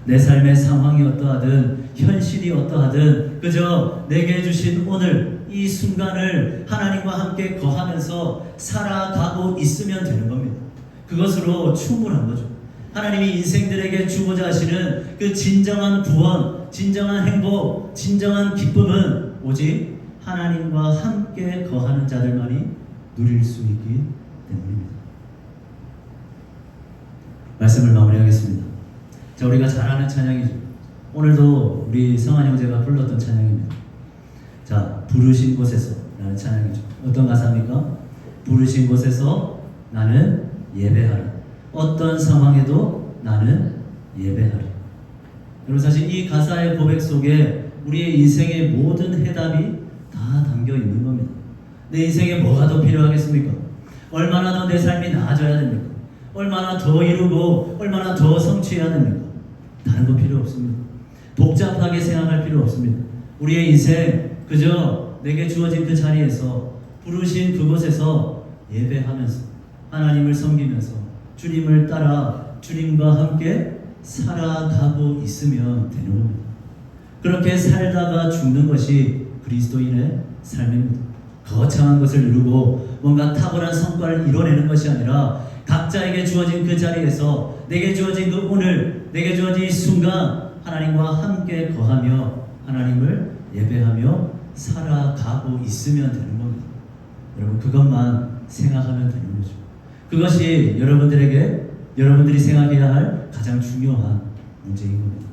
내 삶의 상황이 어떠하든 현실이 어떠하든 그저 내게 주신 오늘 이 순간을 하나님과 함께 거하면서 살아가고 있으면 되는 겁니다. 그것으로 충분한 거죠. 하나님이 인생들에게 주고자 하시는 그 진정한 구원, 진정한 행복, 진정한 기쁨은 오직 하나님과 함께 거하는 자들만이 누릴 수 있기 때문입니다. 말씀을 마무리하겠습니다. 자, 우리가 잘 아는 찬양이죠. 오늘도 우리 성한 형제가 불렀던 찬양입니다. 자, 부르신 곳에서 라는 찬양이죠. 어떤 가사입니까? 부르신 곳에서 나는 예배하라. 어떤 상황에도 나는 예배하라. 여러분, 사실 이 가사의 고백 속에 우리의 인생의 모든 해답이 다 담겨 있는 겁니다. 내 인생에 뭐가 더 필요하겠습니까? 얼마나 더 내 삶이 나아져야 됩니까? 얼마나 더 이루고 얼마나 더 성취해야 됩니까? 다른 거 필요 없습니다. 복잡하게 생각할 필요 없습니다. 우리의 인생 그저 내게 주어진 그 자리에서 부르신 그곳에서 예배하면서 하나님을 섬기면서 주님을 따라 주님과 함께 살아가고 있으면 되는 겁니다. 그렇게 살다가 죽는 것이 그리스도인의 삶입니다. 거창한 것을 이루고 뭔가 탁월한 성과를 이뤄내는 것이 아니라 각자에게 주어진 그 자리에서 내게 주어진 그 오늘, 내게 주어진 이 순간 하나님과 함께 거하며 하나님을 예배하며 살아가고 있으면 되는 겁니다. 여러분 그것만 생각하면 되는 거죠. 그것이 여러분들이 생각해야 할 가장 중요한 문제인 겁니다.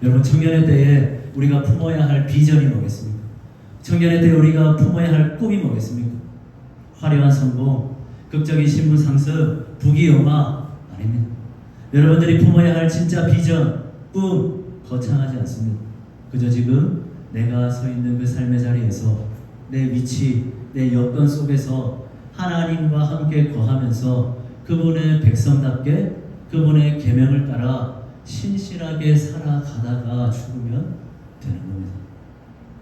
여러분 청년의 때에 우리가 품어야 할 비전이 뭐겠습니까? 청년의 때에 우리가 품어야 할 꿈이 뭐겠습니까? 화려한 성공, 극적인 신분 상승, 부귀영화 아닙니다. 여러분들이 품어야 할 진짜 비전, 꿈 거창하지 않습니다. 그저 지금 내가 서 있는 그 삶의 자리에서 내 위치, 내 여건 속에서 하나님과 함께 거하면서 그분의 백성답게 그분의 계명을 따라 신실하게 살아가다가 죽으면 되는 겁니다.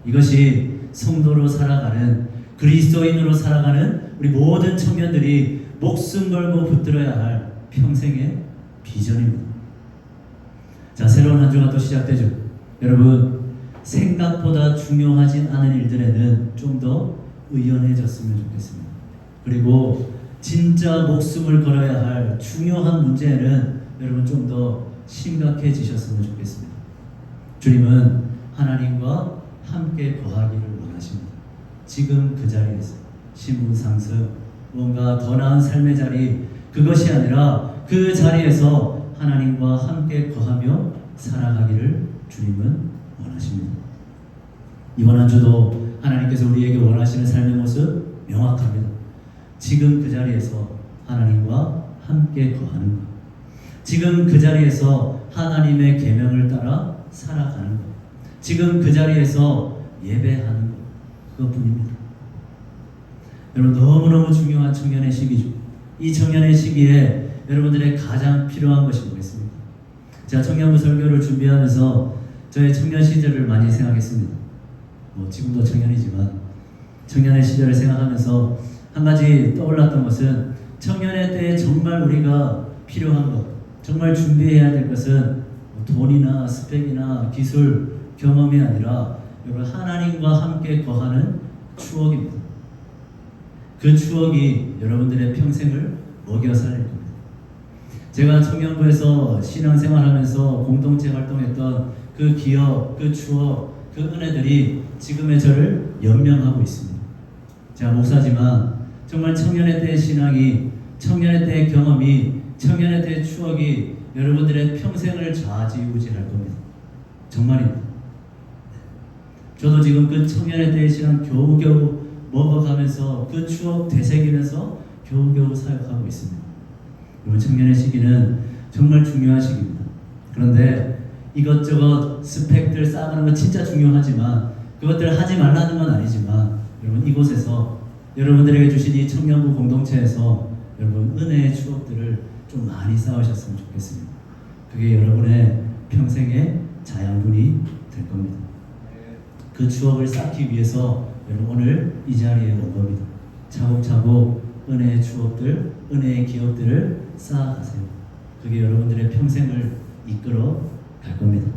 이것이 성도로 살아가는 그리스도인으로 살아가는 우리 모든 청년들이 목숨 걸고 붙들어야 할 평생의 비전입니다. 자, 새로운 한 주가 또 시작되죠. 여러분 생각보다 중요하진 않은 일들에는 좀 더 의연해졌으면 좋겠습니다. 그리고 진짜 목숨을 걸어야 할 중요한 문제에는 여러분 좀 더 심각해지셨으면 좋겠습니다. 주님은 하나님과 함께 거하기를 원하십니다. 지금 그 자리에서 신분 상승, 뭔가 더 나은 삶의 자리, 그것이 아니라 그 자리에서 하나님과 함께 거하며 살아가기를 주님은 원하십니다. 이번 한 주도 하나님께서 우리에게 원하시는 삶의 모습 명확합니다. 지금 그 자리에서 하나님과 함께 거하는 것, 지금 그 자리에서 하나님의 계명을 따라 살아가는 것, 지금 그 자리에서 예배하는 것, 그것뿐입니다. 여러분 너무너무 중요한 청년의 시기죠. 이 청년의 시기에 여러분들의 가장 필요한 것이 뭐겠습니까? 제가 청년부 설교를 준비하면서 저의 청년 시절을 많이 생각했습니다. 지금도 청년이지만 청년의 시절을 생각하면서 한 가지 떠올랐던 것은 청년의 때에 정말 우리가 필요한 것, 정말 준비해야 될 것은 돈이나 스펙이나 기술, 경험이 아니라 여러분 하나님과 함께 거하는 추억입니다. 그 추억이 여러분들의 평생을 먹여 살릴 겁니다. 제가 청년부에서 신앙생활하면서 공동체 활동했던 그 기억, 그 추억, 그 은혜들이 지금의 저를 연명하고 있습니다. 제가 목사지만 정말 청년의 때의 신앙이, 청년의 때의 경험이, 청년의 때의 추억이 여러분들의 평생을 좌지우지할 겁니다. 정말입니다. 저도 지금 그 청년의 때의 신앙 겨우겨우 먹어가면서 그 추억 되새기면서 겨우겨우 사역하고 있습니다. 여러분 청년의 시기는 정말 중요한 시기입니다. 그런데 이것저것 스펙들 쌓아가는 건 진짜 중요하지만 그것들을 하지 말라는 건 아니지만 여러분 이곳에서 여러분들에게 주신 이 청년부 공동체에서 여러분 은혜의 추억들을 좀 많이 쌓으셨으면 좋겠습니다. 그게 여러분의 평생의 자양분이 될 겁니다. 그 추억을 쌓기 위해서 여러분 오늘 이 자리에 온 겁니다. 차곡차곡 은혜의 추억들, 은혜의 기억들을 쌓아가세요. 그게 여러분들의 평생을 이끌어 갈 겁니다.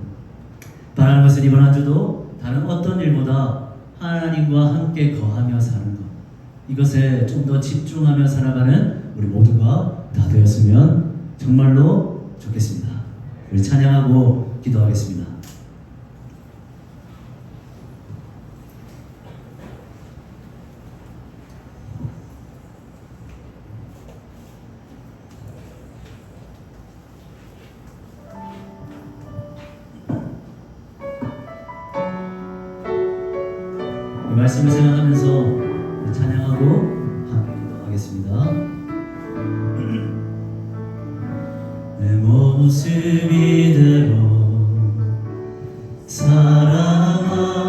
바라는 것은 이번 한 주도 다른 어떤 일보다 하나님과 함께 거하며 사는 것, 이것에 좀 더 집중하며 살아가는 우리 모두가 다 되었으면 정말로 좋겠습니다. 우리 찬양하고 기도하겠습니다. 이 말씀을 생각하면서 찬양하고 함께 기도하겠습니다. 내 모습 이대로 사랑하시네.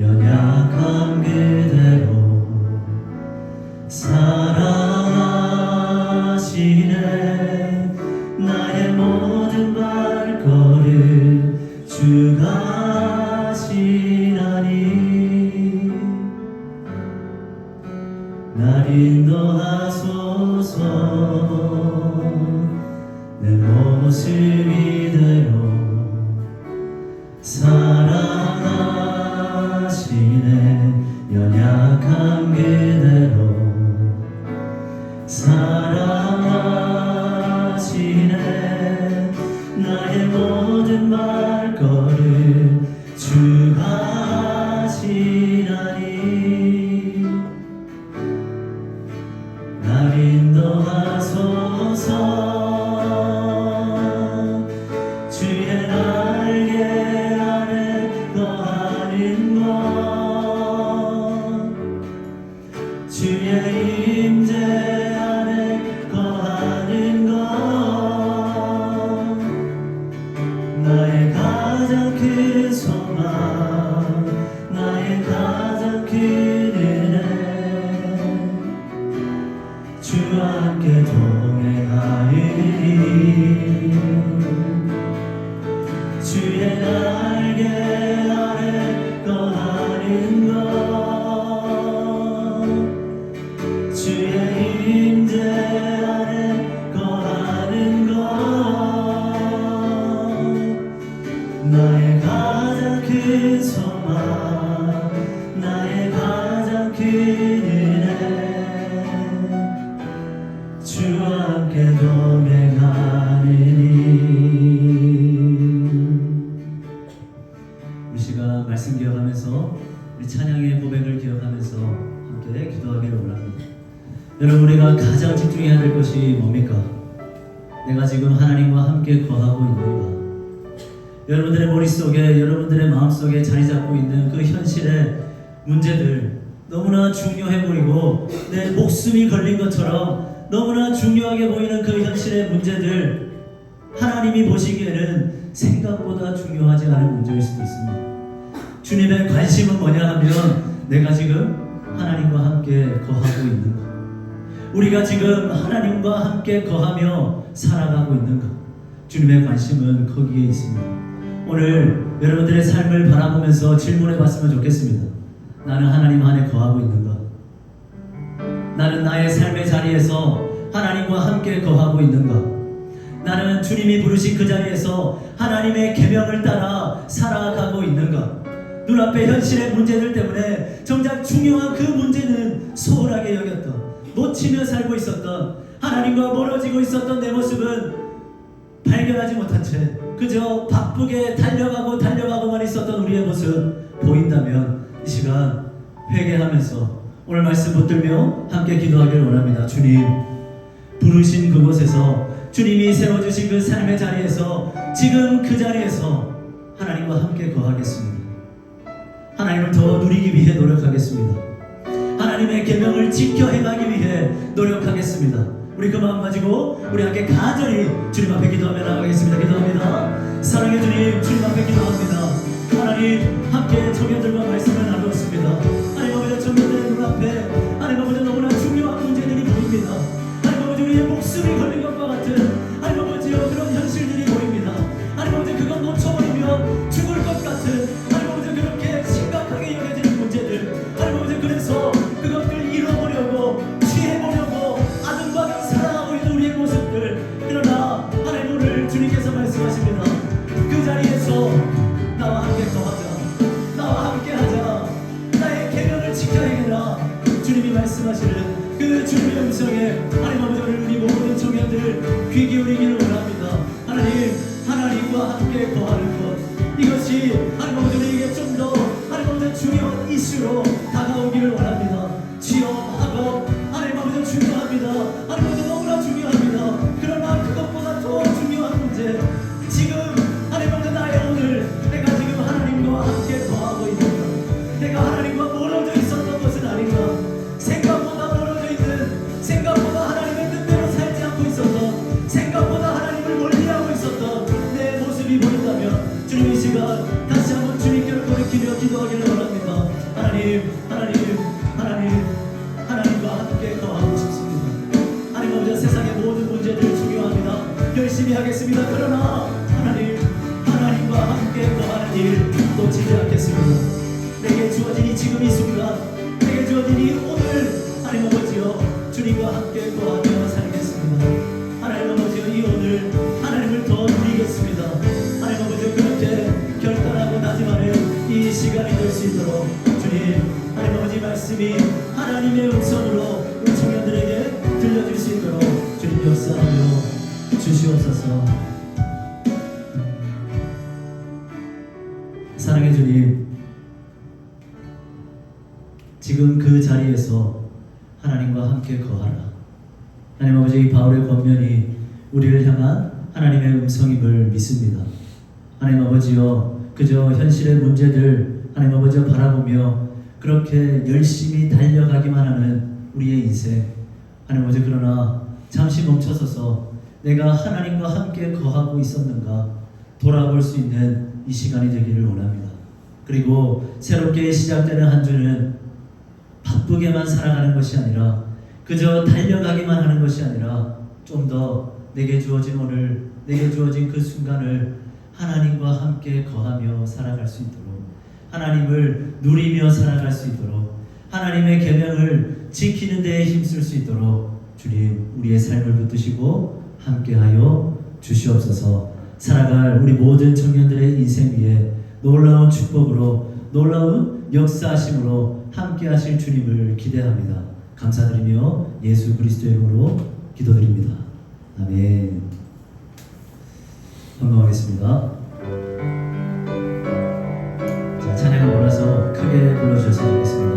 연약함 그대로 사랑 주가 지나니 날 인도하소서 내 모습 이대로 사랑하시네 연약한 그대로 사랑하시네 나의 모든 말걸음 주가 하시나니 날 인도하소서 주의 날개 아래 거하는 것 주의 임재 안에 거하는 것 나의 가장 큰 소망 나의 가장 큰 은혜 주와 함께 동행하리니 주의 날개 아래 거하는 것 주의 임재 안에 거하는 것 나의 가장 큰 소망 나의 가장 큰 은혜 주와 함께 동행하리니 우리 시간 말씀 기억하면서 우리 찬양의 고백을 기억하면서 함께 기도하기를 원합니다. 여러분 우리가 가장 집중해야 될 것이 뭡니까? 내가 지금 하나님과 함께 거하고 있는가? 여러분들의 머릿속에 여러분들의 마음속에 자리 잡고 있는 그 현실의 문제들 너무나 중요해 보이고 내 목숨이 걸린 것처럼 너무나 중요하게 보이는 그 현실의 문제들 하나님이 보시기에는 생각보다 중요하지 않은 문제일 수도 있습니다. 주님의 관심은 뭐냐 하면 내가 지금 하나님과 함께 거하고 있는가? 우리가 지금 하나님과 함께 거하며 살아가고 있는가? 주님의 관심은 거기에 있습니다. 오늘 여러분들의 삶을 바라보면서 질문해 봤으면 좋겠습니다. 나는 하나님 안에 거하고 있는가? 나는 나의 삶의 자리에서 하나님과 함께 거하고 있는가? 나는 주님이 부르신 그 자리에서 하나님의 계명을 따라 살아가고 있는가? 눈앞의 현실의 문제들 때문에 정작 중요한 그 문제는 소홀하게 여겼던 놓치며 살고 있었던 하나님과 멀어지고 있었던 내 모습은 발견하지 못한 채 그저 바쁘게 달려가고만 있었던 우리의 모습 보인다면 이 시간 회개하면서 오늘 말씀 붙들며 함께 기도하기를 원합니다. 주님 부르신 그곳에서 주님이 세워주신 그 삶의 자리에서 지금 그 자리에서 하나님과 함께 거하겠습니다. 하나님을 더 누리기 위해 노력하겠습니다. 하나님의 계명을 지켜 행하기 위해 노력하겠습니다. 우리 그 마음 가지고 우리 함께 간절히 주님 앞에 기도하며 나가겠습니다. 기도합니다. 사랑의 주님, 주님 앞에 기도합니다. 하나님 함께 청년들과 말씀을 나누었습니다. 하나님 아버지 청년들의 눈앞에 하나님 아버지 너무나 중요한 문제들이 보입니다. 하나님 아버지 우리의 목숨이 걸린 것과 같은 하나님 아버지여 그런 현실들이 보입니다. 하나님 아버지 그것 놓쳐버리면 죽을 것 같은 하나님 아버지 그렇게 심각하게 여겨지는 문제들 하나님 아버지 그래서 그것들 잃어보려고 취해보려고 아등바등 살아가고 있는 우리의 모습들 그러나 하나님 오늘 주님께서 말씀하십니다. 그 자리에서 나와 함께 거하자 나와 함께 하자 나의 계명을 지켜 행해라 주님이 말씀하시는 그 주님의 음성에 하나님 아버지 오늘 우리 모든 청년들 귀 기울이기를 원합니다. 하나님과 함께 거하는 것 이것이 하나님 아버지 우리에게 좀 더 하나님 아버지 중요한 이슈로 다가오기를 원합니다. 취업, 학업 하나님 아버지 중요합니다. 하나님 아버지 너무나 중요합니다. 그러나 그것보다 더 중요한 문제 지금 하나님 아버지 나의 오늘 내가 지금 하나님과 함께 거하고 있는가 내가 하나님과 멀어져 있었던 것은 아닌가 생각보다 멀어져 있는 생각보다 하나님의 뜻대로 살지 않고 있었던 생각보다 놓치지 않겠습니다. 내게 주어진 이 지금 이 순간, 내게 주어진 이 오늘, 하나님 아버지여 주님과 함께 거하며 살겠습니다. 하나님 아버지여 이 오늘 하나님을 더 누리겠습니다. 하나님 아버지여 그렇게 결단하고 다짐하는 이 시간이 될 수 있도록 주님, 하나님 아버지 말씀이 하나님의 음성으로 우리 청년들에게 들려줄 수 있도록 주님 역사하며 주시옵소서. 사랑의 주님, 지금 그 자리에서 하나님과 함께 거하라. 하나님 아버지, 이 바울의 권면이 우리를 향한 하나님의 음성임을 믿습니다. 하나님 아버지여, 그저 현실의 문제들 하나님 아버지여 바라보며 그렇게 열심히 달려가기만 하는 우리의 인생, 하나님 아버지, 그러나 잠시 멈춰서서 내가 하나님과 함께 거하고 있었는가 돌아볼 수 있는 이 시간이 되기를 원합니다. 그리고 새롭게 시작되는 한 주는 바쁘게만 살아가는 것이 아니라 그저 달려가기만 하는 것이 아니라 좀 더 내게 주어진 오늘, 내게 주어진 그 순간을 하나님과 함께 거하며 살아갈 수 있도록, 하나님을 누리며 살아갈 수 있도록, 하나님의 계명을 지키는 데에 힘쓸 수 있도록 주님, 우리의 삶을 붙드시고 함께하여 주시옵소서. 살아갈 우리 모든 청년들의 인생 위에 놀라운 축복으로, 놀라운 역사하심으로 함께하실 주님을 기대합니다. 감사드리며 예수 그리스도의 이름으로 기도드립니다. 아멘. 헌금하겠습니다. 자, 찬양을 몰아서 크게 불러주셨으면 좋겠습니다.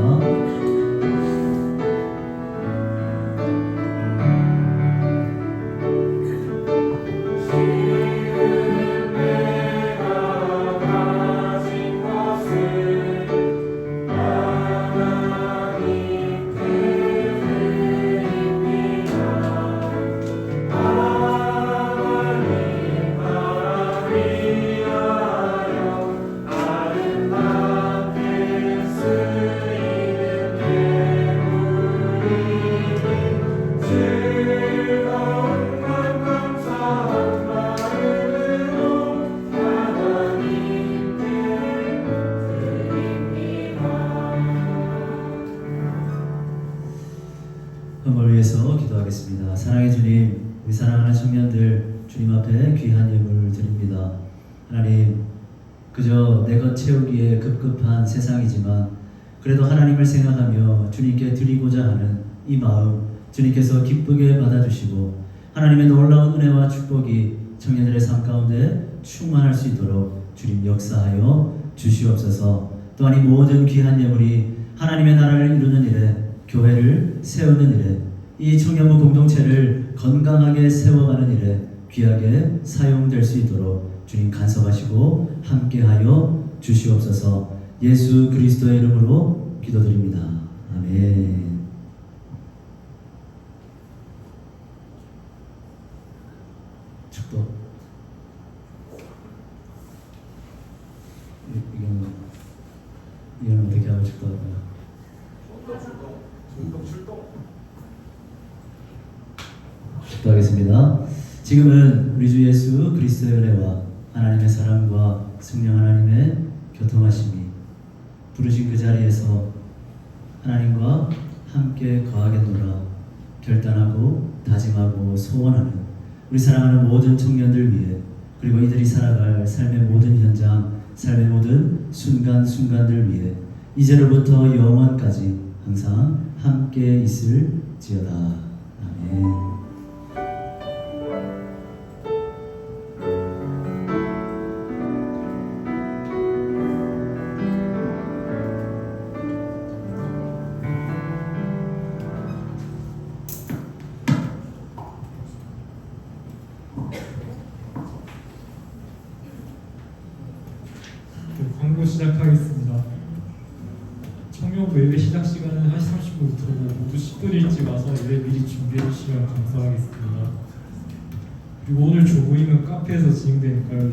헌금을 위해서 기도하겠습니다. 사랑의 주님, 우리 사랑하는 청년들 주님 앞에 귀한 예물을 드립니다. 하나님, 그저 내 것 채우기에 급급한 세상이지만 그래도 하나님을 생각하며 주님께 드리고자 하는 이 마음 주님께서 기쁘게 받아주시고 하나님의 놀라운 은혜와 축복이 청년들의 삶 가운데 충만할 수 있도록 주님 역사하여 주시옵소서. 또한 이 모든 귀한 예물이 하나님의 나라를 이루는 일에, 교회를 세우는 일에, 이 청년부 공동체를 건강하게 세워가는 일에 귀하게 사용될 수 있도록 주님 간섭하시고 함께하여 주시옵소서. 예수 그리스도의 이름으로 기도드립니다. 아멘. 축복. 이건 어떻게 하고 축복할까요? 축복하겠습니다. 지금은 우리 주 예수 그리스도의 은혜와 하나님의 사랑과 성령 하나님의 교통하심이 부르신 그 자리에서 하나님과 함께 거하겠노라 결단하고 다짐하고 소원하는 우리 사랑하는 모든 청년들 위해, 그리고 이들이 살아갈 삶의 모든 현장, 삶의 모든 순간순간들 위해 이제로부터 영원까지 항상 함께 있을지어다. 아멘. 광고 시작하겠습니다. 청년부 예배 시작 시간은 1시 30분부터고 모두 10분 일찍 와서 예배 미리 준비해 주시면 감사하겠습니다. 그리고 오늘 조부임은 카페에서 진행되니까요.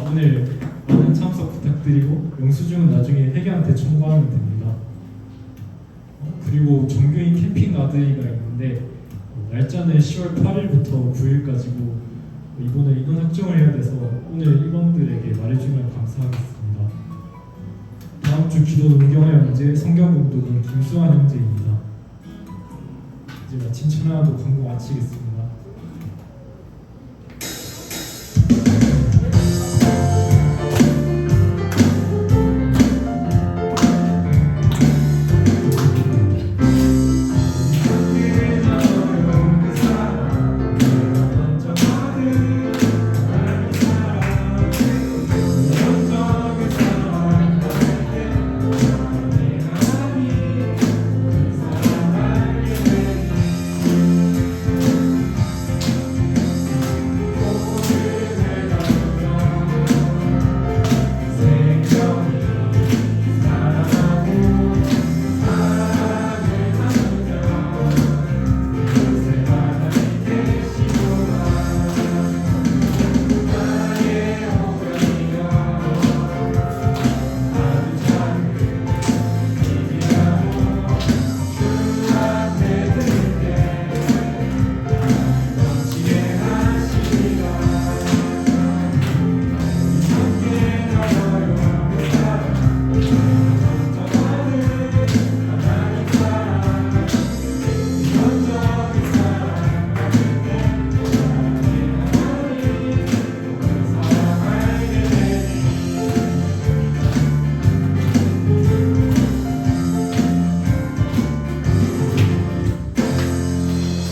오늘 많은 참석 부탁드리고 영수증은 나중에 회계한테 청구하면 됩니다. 그리고 정교인 캠핑 가드리가 있는데 날짜는 10월 8일부터 9일까지고 이번에 인원 확정을 해야 돼서 오늘 일원들에게 말해주면 감사하겠습니다. 기도는 우경아 형제, 성경 공독은 김수환 형제입니다. 이제 마침 찬양도 광고 마치겠습니다.